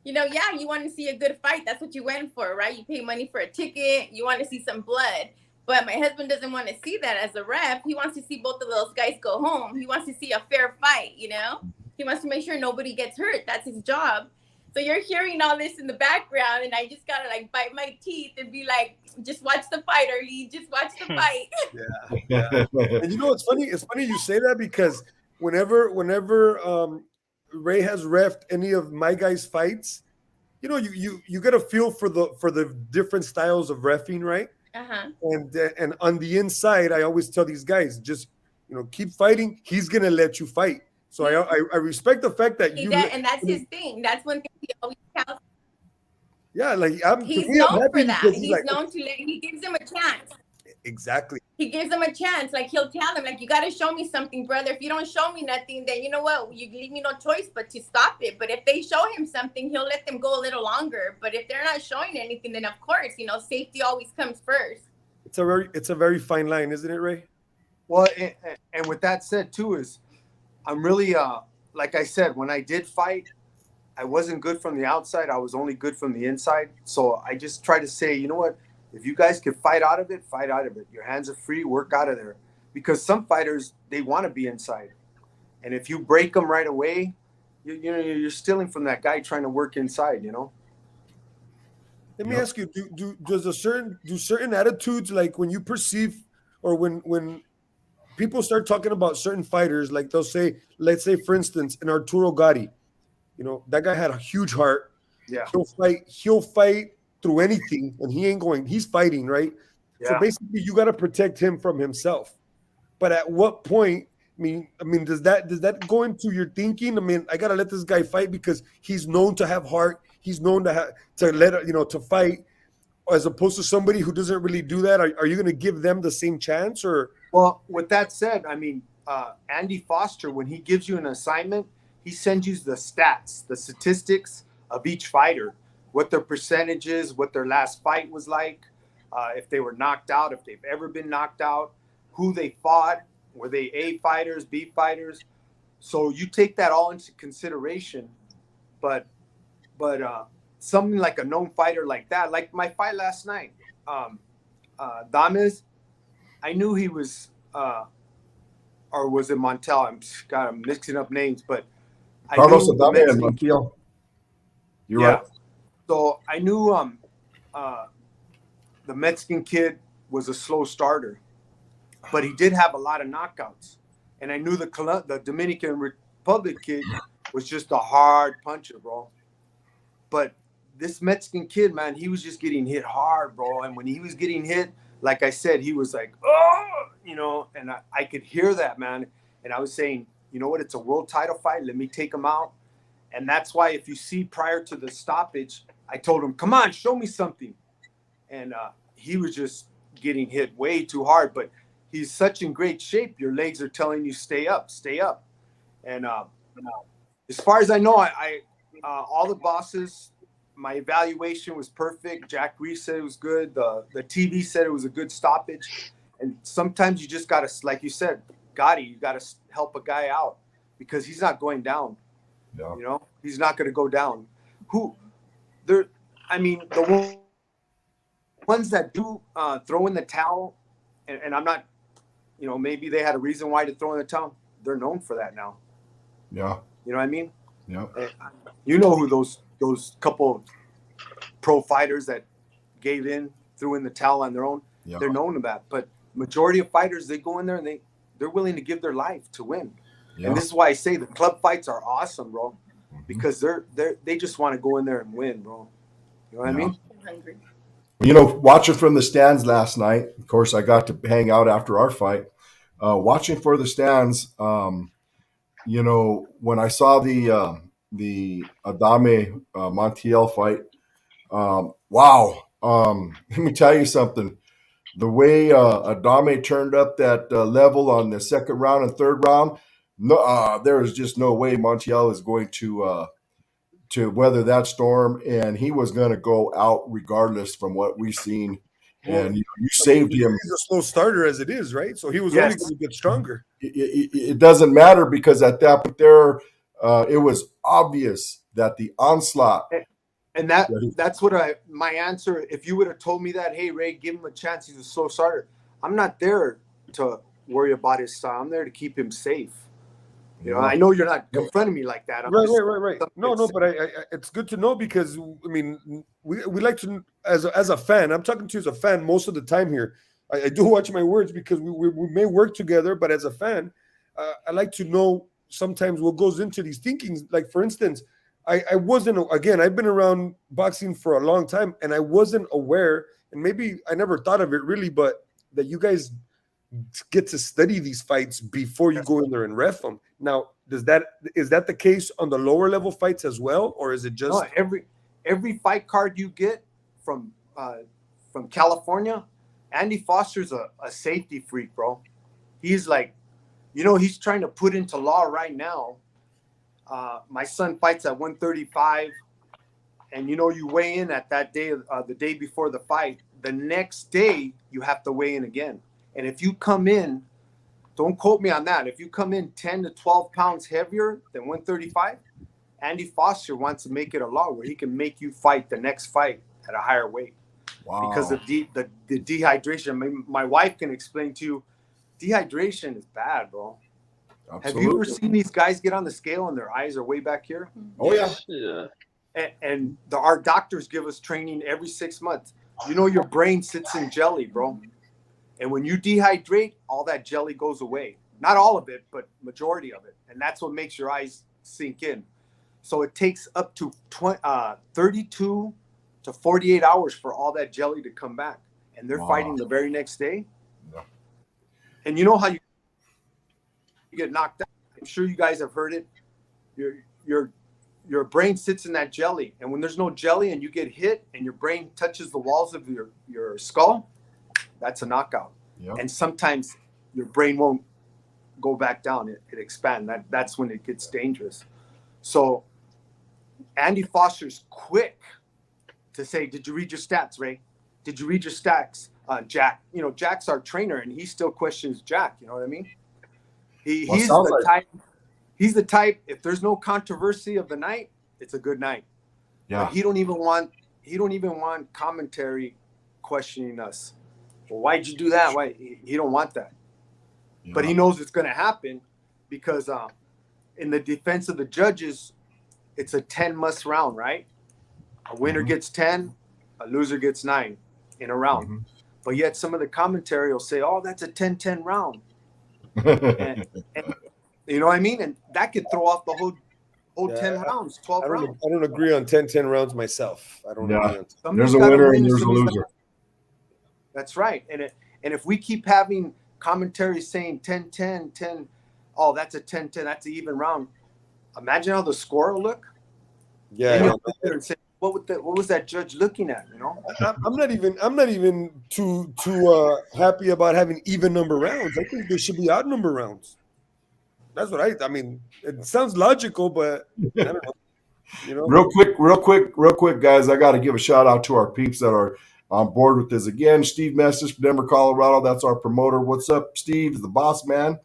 you want to see a good fight. That's what you went for, right? You pay money for a ticket. You want to see some blood. But my husband doesn't want to see that as a ref. He wants to see both of those guys go home. He wants to see a fair fight, He wants to make sure nobody gets hurt. That's his job. So you're hearing all this in the background, and I just gotta like bite my teeth and be like, just watch the fight, Arlie. Just watch the fight. Yeah. And it's funny. It's funny you say that because whenever Ray has refed any of my guys' fights, you get a feel for the different styles of reffing, right? And on the inside, I always tell these guys, just keep fighting. He's gonna let you fight. So I respect the fact that and that's his thing. That's one thing he always tells. Yeah, like he's known for that. He's known to he gives him a chance. Exactly. He gives them a chance. Like he'll tell them, like, you got to show me something, brother. If you don't show me nothing, then you know what? You leave me no choice but to stop it. But if they show him something, he'll let them go a little longer. But if they're not showing anything, then of course, safety always comes first. It's a very fine line, isn't it, Ray? Well, and with that said too, is I'm really like I said, when I did fight, I wasn't good from the outside. I was only good from the inside. So I just try to say, you know what? If you guys can fight out of it, fight out of it. Your hands are free. Work out of there. Because some fighters, they want to be inside, and if you break them right away, you're stealing from that guy trying to work inside. Let me ask you: do certain attitudes, like when you perceive, or when people start talking about certain fighters, like they'll say, let's say, for instance, in Arturo Gatti, that guy had a huge heart. Yeah, He'll fight through anything, and he's fighting, right? So yeah. basically, you got to protect him from himself. But at what point? I mean, does that go into your thinking? I mean, I gotta let this guy fight because he's known to have heart. He's known to fight, as opposed to somebody who doesn't really do that. Are you gonna give them the same chance, or? Well, with that said, I mean, Andy Foster, when he gives you an assignment, he sends you the stats, the statistics of each fighter, what their percentage is, what their last fight was like, if they were knocked out, if they've ever been knocked out, who they fought, were they A fighters, B fighters. So you take that all into consideration. But something like a known fighter like that, like my fight last night, Dames, I knew he was, or was it Montel? I'm mixing up names, but Carlos Adame and Montiel. You're right. So I knew the Mexican kid was a slow starter, but he did have a lot of knockouts. And I knew the Dominican Republic kid was just a hard puncher, bro. But this Mexican kid, man, he was just getting hit hard, bro. And when he was getting hit, like I said, he was like, oh, and I could hear that, man. And I was saying, you know what? It's a world title fight. Let me take him out. And that's why if you see prior to the stoppage, I told him, come on, show me something. And he was just getting hit way too hard. But he's such in great shape. Your legs are telling you, stay up, stay up. And as far as I know, I all the bosses, my evaluation was perfect. Jack Reese said it was good. The TV said it was a good stoppage. And sometimes you just got to, like you said, Gotti, you got to help a guy out because he's not going down. Yeah. He's not going to go down. The ones that do throw in the towel, and I'm not, maybe they had a reason why to throw in the towel. They're known for that now. Yeah. You know what I mean? Yeah. You know who those couple pro fighters that gave in, threw in the towel on their own. Yeah. They're known for that. But majority of fighters, they go in there and they're willing to give their life to win. Yeah. And this is why I say the club fights are awesome, bro. Mm-hmm. Because they just want to go in there and win, bro. You know what I mean? Watching from the stands last night, of course, I got to hang out after our fight. Watching for the stands, when I saw the Adame Montiel fight, wow. Let me tell you something. The way Adame turned up that level on the second round and third round, no, there is just no way Montiel is going to weather that storm, and he was going to go out regardless from what we've seen. And you saved him. He's a slow starter as it is, right? So he was only going to get stronger. It doesn't matter because at that point there, it was obvious that the onslaught. And that's what my answer. If you would have told me that, hey Ray, give him a chance. He's a slow starter. I'm not there to worry about his style. I'm there to keep him safe. I know you're not confronting me like that. Right. No, but it's good to know because we like to, as a fan. I'm talking to you as a fan most of the time here. I do watch my words because we may work together, but as a fan, I like to know sometimes what goes into these thinkings. Like for instance, I wasn't, again, I've been around boxing for a long time and I wasn't aware, and maybe I never thought of it really, but that you guys get to study these fights before you go in there and ref them. Now, is that the case on the lower level fights as well, or is it just every fight card you get from California? Andy Foster's a safety freak, bro. He's like, he's trying to put into law right now. My son fights at 135, and you weigh in at that day, the day before the fight. The next day, you have to weigh in again. And if you come in don't quote me on that. If you come in 10 to 12 pounds heavier than 135, Andy Foster wants to make it a law where he can make you fight the next fight at a higher weight. Wow. Because of the dehydration. I mean, my wife can explain to you, dehydration is bad, bro. Absolutely. Have you ever seen these guys get on the scale and their eyes are way back here? Oh, yeah. Yeah. And our doctors give us training every 6 months. You know, your brain sits in jelly, bro. And when you dehydrate, all that jelly goes away. Not all of it, but majority of it. And that's what makes your eyes sink in. So it takes up to 32 to 48 hours for all that jelly to come back. And they're fighting the very next day. Yeah. And you know how you get knocked out? I'm sure you guys have heard it. Your brain sits in that jelly. And when there's no jelly and you get hit and your brain touches the walls of your skull, that's a knockout. Yep. And sometimes your brain won't go back down. It expands. That's when it gets dangerous. So Andy Foster's quick to say, did you read your stats, Ray? Did you read your stats, Jack? You know, Jack's our trainer, and he still questions Jack. You know what I mean? He's the type. He's the type. If there's no controversy of the night, it's a good night. Yeah. But he don't even want commentary questioning us. Well, why'd you do that? Why? He don't want that. Yeah. But he knows it's going to happen because in the defense of the judges, it's a 10 must round, right? A winner gets 10, a loser gets 9 in a round. Mm-hmm. But yet some of the commentary will say, oh, that's a 10-10 round. and you know what I mean? And that could throw off the whole 10 rounds, 12 rounds. I don't agree on 10-10 rounds myself. I don't agree on There's a winner and there's a loser. That's right. And if we keep having commentary saying 10-10, 10, oh, that's a 10-10, that's an even round. Imagine how the score will look. Yeah. And say, what was that judge looking at? You know, I'm not even too happy about having even number rounds. I think there should be odd number rounds. That's what I mean. It sounds logical, but I don't know. You know, real quick, guys. I got to give a shout out to our peeps that are on board with this again. Steve Mestis from Denver, Colorado. That's our promoter. What's up, Steve? The boss man.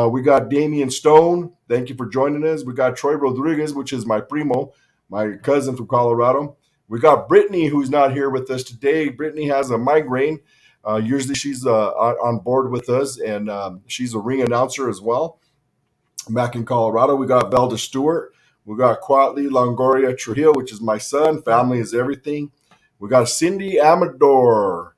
We got Damian Stone. Thank you for joining us. We got Troy Rodriguez, which is my primo, my cousin from Colorado. We got Brittany, who's not here with us today. Brittany has a migraine. Usually she's on board with us, and she's a ring announcer as well. Back in Colorado, we got Velda Stewart. We got Quatley Longoria Trujillo, which is my son. Family is everything. We got Cindy Amador.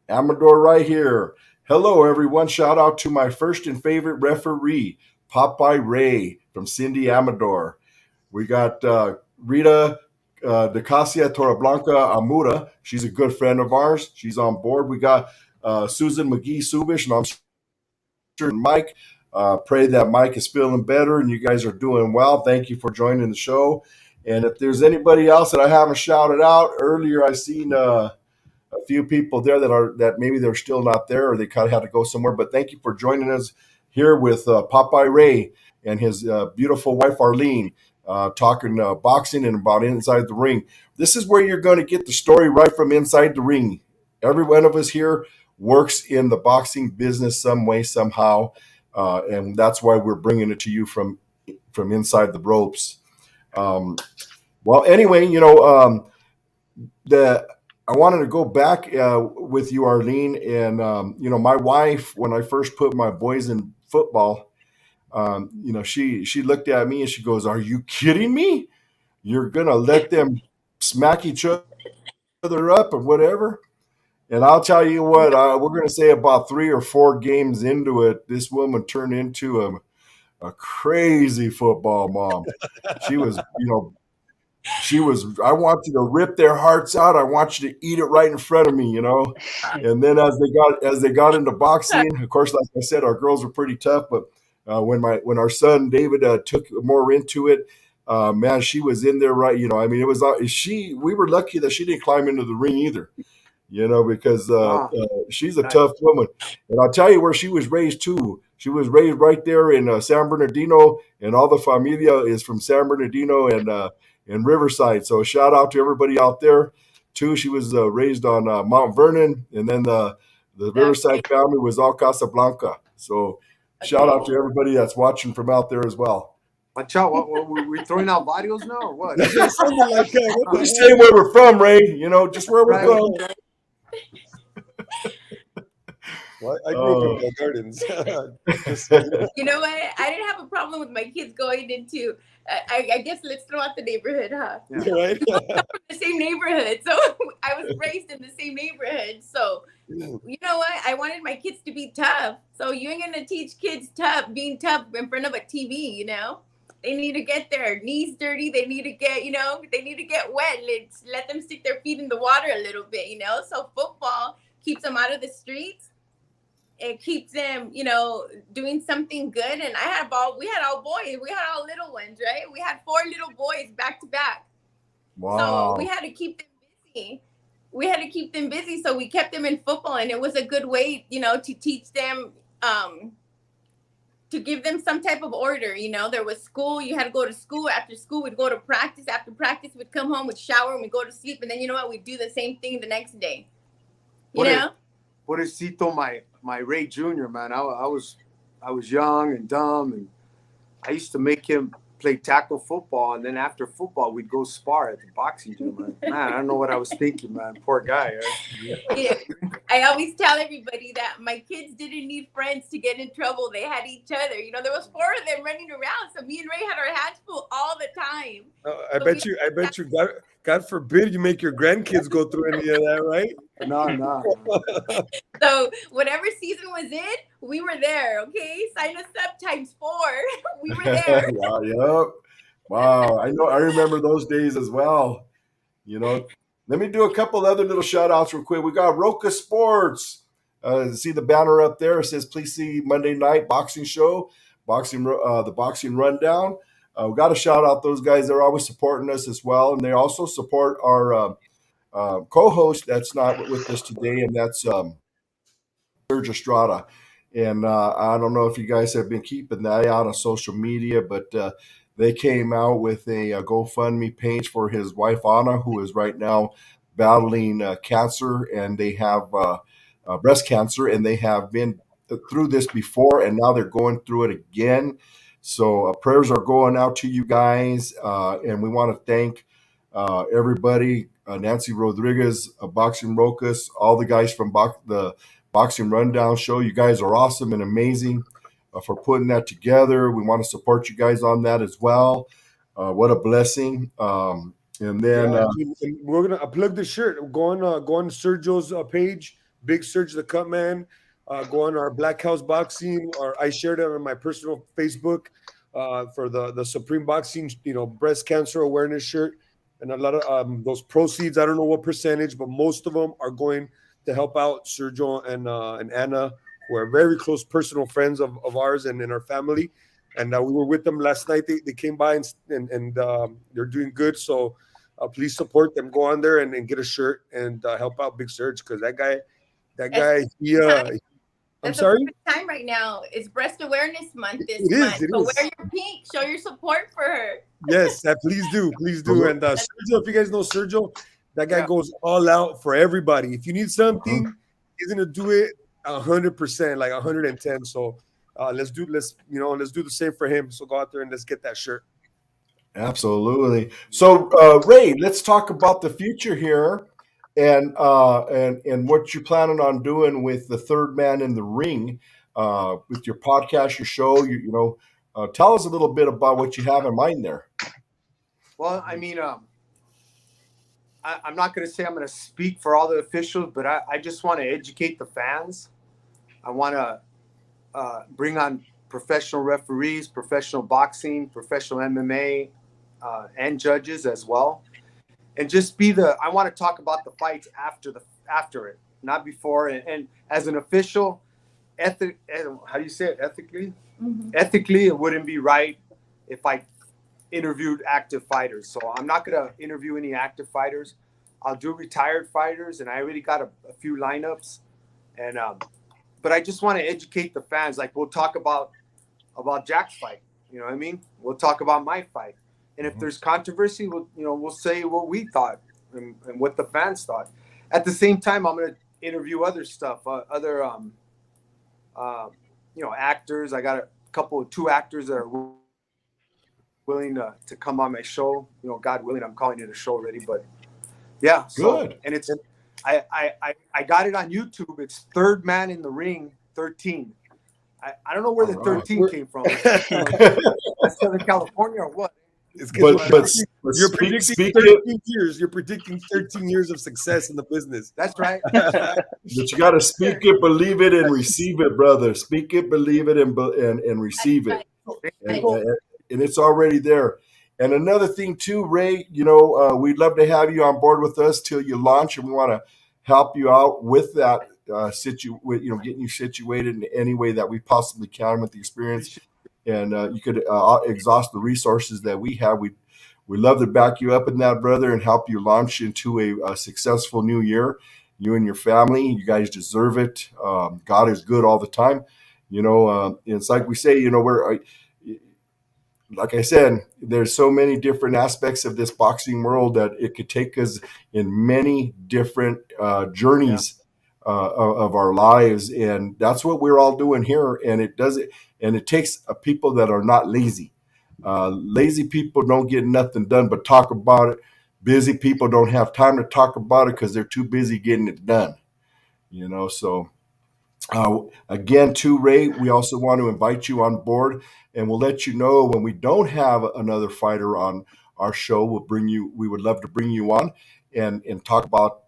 Amador right here. Hello, everyone. Shout out to my first and favorite referee, Popeye Ray from Cindy Amador. We got Rita de Casia Torreblanca Amura. She's a good friend of ours. She's on board. We got Susan McGee Subish, and I'm sure Mike. Pray that Mike is feeling better and you guys are doing well. Thank you for joining the show. And if there's anybody else that I haven't shouted out earlier, I seen a few people there that maybe they're still not there or they kind of had to go somewhere. But thank you for joining us here with Popeye Ray and his beautiful wife Arlene, talking boxing and about inside the ring. This is where you're going to get the story right from inside the ring. Every one of us here works in the boxing business some way, somehow. And that's why we're bringing it to you from inside the ropes. Well, anyway, you know, I wanted to go back with you, Arlene, and you know, my wife, when I first put my boys in football, you know, she looked at me and she goes, "Are you kidding me? You're gonna let them smack each other up or whatever?" And I'll tell you what, we're going to say about 3 or 4 games into it, this woman turned into a crazy football mom. She was, you know, I want you to rip their hearts out. I want you to eat it right in front of me, you know. And then as they got into boxing, of course, like I said, our girls were pretty tough. But when our son David took more into it, man, she was in there right. You know, I mean, it was we were lucky that she didn't climb into the ring either. You know, because she's a tough woman. And I'll tell you where she was raised, too. She was raised right there in San Bernardino, and all the familia is from San Bernardino and Riverside. So shout out to everybody out there, too. She was raised on Mount Vernon, and then the Riverside family was all Casablanca. So Shout Okay. out to everybody that's watching from out there as well. Watch out. What, we throwing out varios now or what? Yeah, something like that. What We're the just heck? saying where we're from, Ray. You know, just where we're Right. from. Well, I grew up in Oh. Bell Gardens. Just saying. You know what? I didn't have a problem with my kids going into. I guess let's throw out the neighborhood, huh? Yeah. Right? The same neighborhood, so I was raised in the same neighborhood. So you know what? I wanted my kids to be tough. So you ain't gonna teach kids being tough in front of a TV. You know, they need to get their knees dirty. They need to get, they need to get wet. Let's let them stick their feet in the water a little bit. You know, so football keeps them out of the streets. It keeps them, doing something good. And we had all boys. We had all little ones, right? We had 4 little boys back to back. Wow. So we had to keep them busy. So we kept them in football, and it was a good way, to teach them, to give them some type of order. There was school. You had to go to school. After school, we'd go to practice. After practice, we'd come home, we'd shower, and we'd go to sleep. And then, you know what? We'd do the same thing the next day. Pobrecito, my Ray Jr., man. I was young and dumb, and I used to make him play tackle football, and then after football we'd go spar at the boxing gym. Man, I don't know what I was thinking, man. Poor guy. Right? I always tell everybody that my kids didn't need friends to get in trouble. They had each other. There was 4 of them running around, so me and Ray had our hands full all the time. I bet you, God forbid you make your grandkids go through any of that, right? No. Oh. So whatever season was in, we were there. Okay, sign us up ×4. We were there. Wow, yep. Wow. I remember those days as well. Let me do a couple other little shout outs real quick. We got Roca Sports. See the banner up there. It says, please see Monday night boxing show, the boxing rundown. We got to shout out those guys. They're always supporting us as well. And they also support our co-host that's not with us today, and that's Serge Estrada. And I don't know if you guys have been keeping that out on social media, but they came out with a GoFundMe page for his wife, Anna, who is right now battling cancer, and they have breast cancer, and they have been through this before, and now they're going through it again. So prayers are going out to you guys, and we want to thank everybody, Nancy Rodriguez, Boxing Rocas, all the guys from the Boxing Rundown show. You guys are awesome and amazing for putting that together. We want to support you guys on that as well. What a blessing. And then and we're gonna plug the shirt. Go on Sergio's page, Big Serge the Cut Man. Go on our Black House Boxing, or I shared it on my personal Facebook for the Supreme Boxing, breast cancer awareness shirt, and a lot of those proceeds. I don't know what percentage, but most of them are going to help out Sergio and Anna, who are very close personal friends of ours and in our family. And we were with them last night. They came by and they're doing good. So please support them. Go on there and get a shirt and help out Big Serge, because that guy, I'm sorry? The time right now is Breast Awareness Month this It month. is. So wear your pink. Show your support for her. Yes, please do. And Sergio, if you guys know Sergio, that guy goes all out for everybody. If you need something, he's gonna do it 100%, like 110. So let's do the same for him. So go out there and let's get that shirt. Absolutely. So Ray, let's talk about the future here, and what you're planning on doing with the Third Man in the Ring, with your podcast, your show. Tell us a little bit about what you have in mind there. Well, I mean, I'm not going to say I'm going to speak for all the officials, but I just want to educate the fans. I want to bring on professional referees, professional boxing, professional MMA, and judges as well. And just I want to talk about the fights after it, not before. And as an official, how do you say it? Ethically? Mm-hmm. Ethically, it wouldn't be right if I interviewed active fighters. So I'm not going to interview any active fighters. I'll do retired fighters, and I already got a few lineups. And but I just want to educate the fans. Like, we'll talk about Jack's fight. You know what I mean? We'll talk about my fight. And if there's controversy, we'll say what we thought and what the fans thought. At the same time, I'm going to interview other stuff, actors. I got two actors that are willing to come on my show. God willing, I'm calling it a show already, but yeah. So, Good. and it's I got it on YouTube. It's Third Man in the Ring 13. I don't know where the 13 came from. That's Southern California or what? It's But because you're speak predicting it. 13 years. You're predicting 13 years of success in the business. That's right. But you got to speak it, believe it, and receive it, brother. Speak it, believe it, and receive it, and it's already there. And another thing too, Ray, we'd love to have you on board with us till you launch, and we want to help you out with that getting you situated in any way that we possibly can with the experience. And you could exhaust the resources that we have. We love to back you up in that, brother, and help you launch into a successful new year. You and your family, you guys deserve it. God is good all the time. It's like we say, like I said, there's so many different aspects of this boxing world that it could take us in many different journeys of our lives, and that's what we're all doing here. And it takes people that are not lazy. Lazy people don't get nothing done but talk about it. Busy people don't have time to talk about it because they're too busy getting it done. So again, too, Ray, we also want to invite you on board, and we'll let you know when we don't have another fighter on our show. We would love to bring you on and talk about,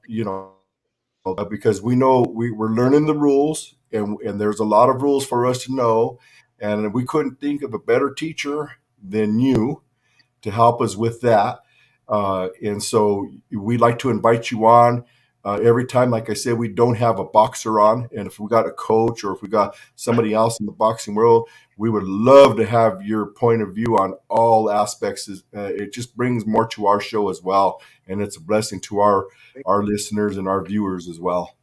because we know we're learning the rules, and there's a lot of rules for us to know. And we couldn't think of a better teacher than you to help us with that. And so we'd like to invite you on. Every time, like I said, we don't have a boxer on, and if we got a coach or if we got somebody else in the boxing world, we would love to have your point of view on all aspects. It just brings more to our show as well, and it's a blessing to our listeners and our viewers as well.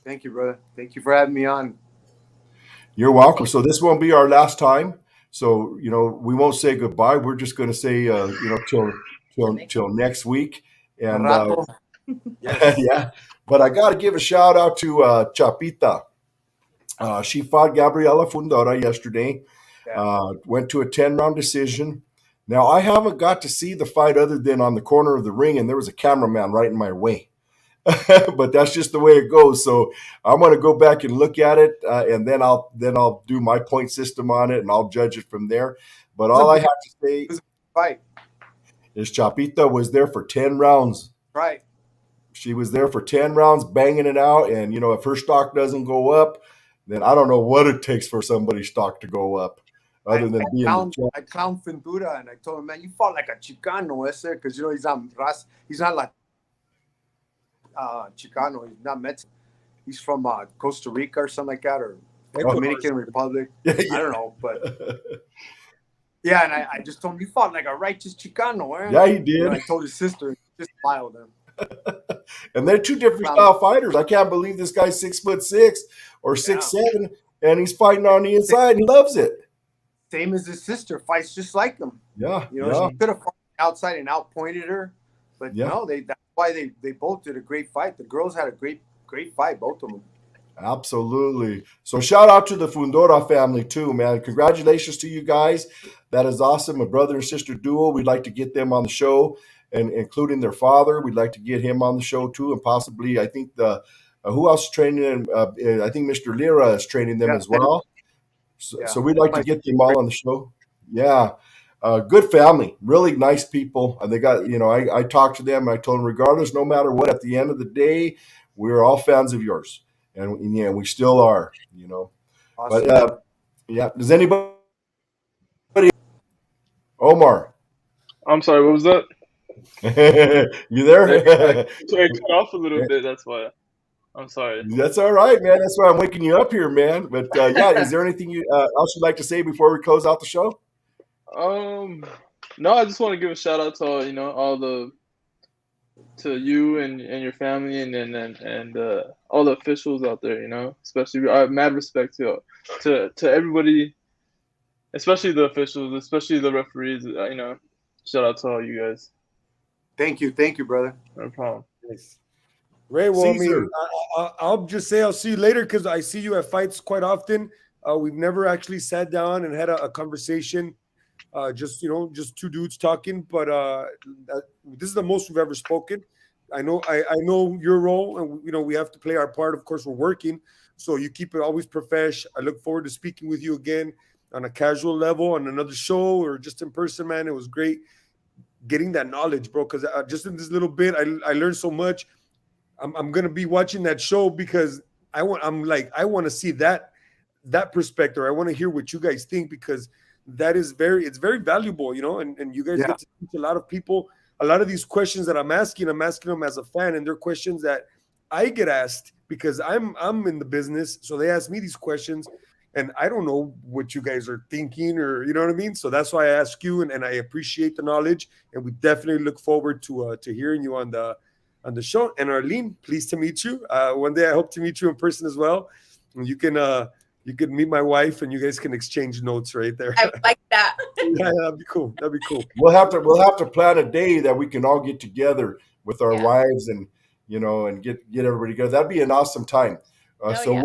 Thank you, brother. Thank you for having me on. You're welcome. So this won't be our last time. So we won't say goodbye. We're just going to say till next week. And yeah, but I got to give a shout out to Chapita. She fought Gabriela Fundora yesterday. Went to a 10-round decision. Now, I haven't got to see the fight other than on the corner of the ring, and there was a cameraman right in my way. But that's just the way it goes. So I'm going to go back and look at it, and then I'll do my point system on it, and I'll judge it from there. But all I have to say is Chapita was there for 10 rounds. Right. She was there for 10 rounds, banging it out. And, if her stock doesn't go up, then I don't know what it takes for somebody's stock to go up. I clowned Fundura, and I told him, man, you fought like a Chicano, because he's not like Chicano, he's not Mexican. He's from Costa Rica or something like that, or Dominican Republic. I don't know, but yeah. And I just told him, you fought like a righteous Chicano, eh? Yeah, he did. And I told his sister, just smiled at him. And they're two different style fighters. I can't believe this guy's 6'6" or 6'7", and he's fighting on the inside. He loves it. Same as his sister, fights just like him. Yeah, she could have fought outside and outpointed her, but no, that's why they both did a great fight. The girls had a great fight, both of them. Absolutely. So shout out to the Fundora family too, man. Congratulations to you guys. That is awesome. A brother and sister duo. We'd like to get them on the show, and including their father. We'd like to get him on the show too, and possibly I think who else is training them? I think Mr. Lira is training them as well. So we'd like to get them all on the show. Yeah. Good family, really nice people. And they got, I talked to them. And I told them, regardless, no matter what, at the end of the day, we're all fans of yours. And yeah, we still are, Awesome. But yeah, does anybody? Omar. I'm sorry, what was that? You there? It cut off a little bit, that's why. I'm sorry. That's all right, man. That's why I'm waking you up here, man. But yeah, is there anything else you'd like to say before we close out the show? No, I just want to give a shout out to to you and your family and all the officials out there, especially I have mad respect to everybody, especially the officials, especially the referees, shout out to all you guys. Thank you, brother. No problem. Thanks. Ray, well, I'll just say I'll see you later because I see you at fights quite often. We've never actually sat down and had a conversation. Just just two dudes talking. But this is the most we've ever spoken. I know your role, and we have to play our part. Of course, we're working, so you keep it always profesh. I look forward to speaking with you again on a casual level on another show or just in person, man. It was great getting that knowledge, bro. Because just in this little bit, I learned so much. I'm gonna be watching that show because I want to see that perspective. I want to hear what you guys think because it's very valuable, and you guys Yeah. get to teach a lot of people a lot of these questions that I'm asking them as a fan, and they're questions that I get asked because I'm in the business. So they ask me these questions and I don't know what you guys are thinking, or you know what I mean? So that's why I ask you, and I appreciate the knowledge, and we definitely look forward to hearing you on the show. And Arlene, pleased to meet you. One day I hope to meet you in person as well. And you can meet my wife and you guys can exchange notes right there. I like that. Yeah, that'd be cool. That'd be cool. We'll have to plan a day that we can all get together with our Yeah. wives and and get everybody together. That'd be an awesome time. Oh, So yeah.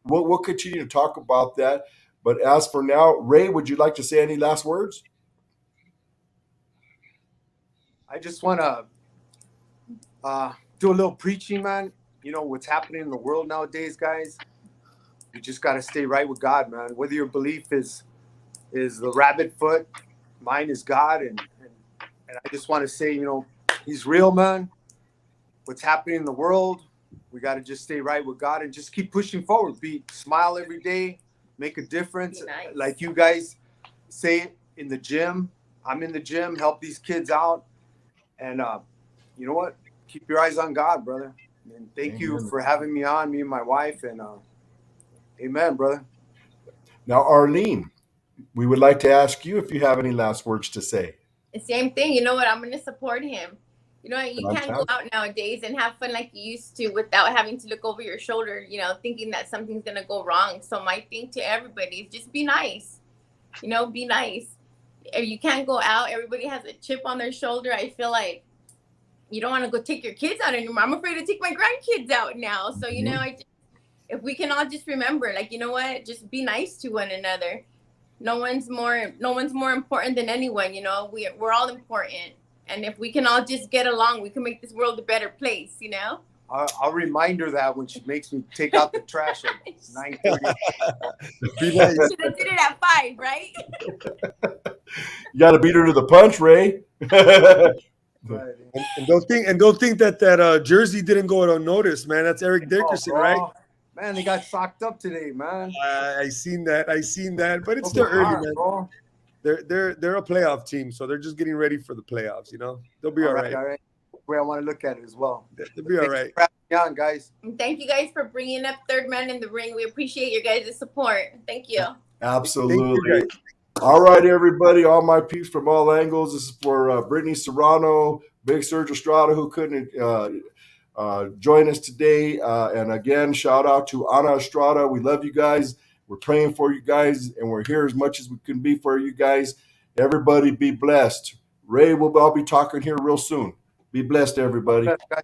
we'll continue to talk about that. But as for now, Ray, would you like to say any last words? I just want to do a little preaching, man. You know what's happening in the world nowadays, guys. You just got to stay right with God, man. Whether your belief is the rabbit foot, mine is God, and I just want to say, He's real, man. What's happening in the world, we got to just stay right with God and just keep pushing forward. Smile every day, make a difference. Be nice. Like you guys say in the gym. I'm in the gym, help these kids out, and you know what? Keep your eyes on God, brother. And thank you Amen. for having me on, me and my wife, and amen, brother. Now, Arlene, we would like to ask you if you have any last words to say. The same thing. You know what? I'm going to support him. You know, you can't go Fantastic. out nowadays and have fun like you used to without having to look over your shoulder, thinking that something's going to go wrong. So my thing to everybody is just be nice. Be nice. If you can't go out, everybody has a chip on their shoulder. I feel like you don't want to go take your kids out anymore. I'm afraid to take my grandkids out now. So, if we can all just remember, like, you know what, just be nice to one another. No one's more important than anyone. We're all important. And if we can all just get along, we can make this world a better place, I'll remind her that when she makes me take out the trash at 9:30. Be nice. Should have did it at 5, right? You got to beat her to the punch, Ray. But, And don't think that jersey didn't go unnoticed, man. That's Eric Dickerson, bro, right? Man, they got socked up today, man. I seen that, but it's Broke still my early, heart, man. bro. They're a playoff team, so they're just getting ready for the playoffs. They'll be all right. All right. Way I want to look at it as well. They'll be all right. Thanks for having me on, guys. And thank you guys for bringing up Third Man in the Ring. We appreciate your guys' support. Thank you. Absolutely. Thank you, guys. All right, everybody, all my peeps from all angles. This is for Brittany Serrano, Big Serge Estrada, who couldn't join us today. And again, shout out to Ana Estrada. We love you guys. We're praying for you guys, and we're here as much as we can be for you guys. Everybody be blessed. Ray, I'll be talking here real soon. Be blessed, everybody. Guys.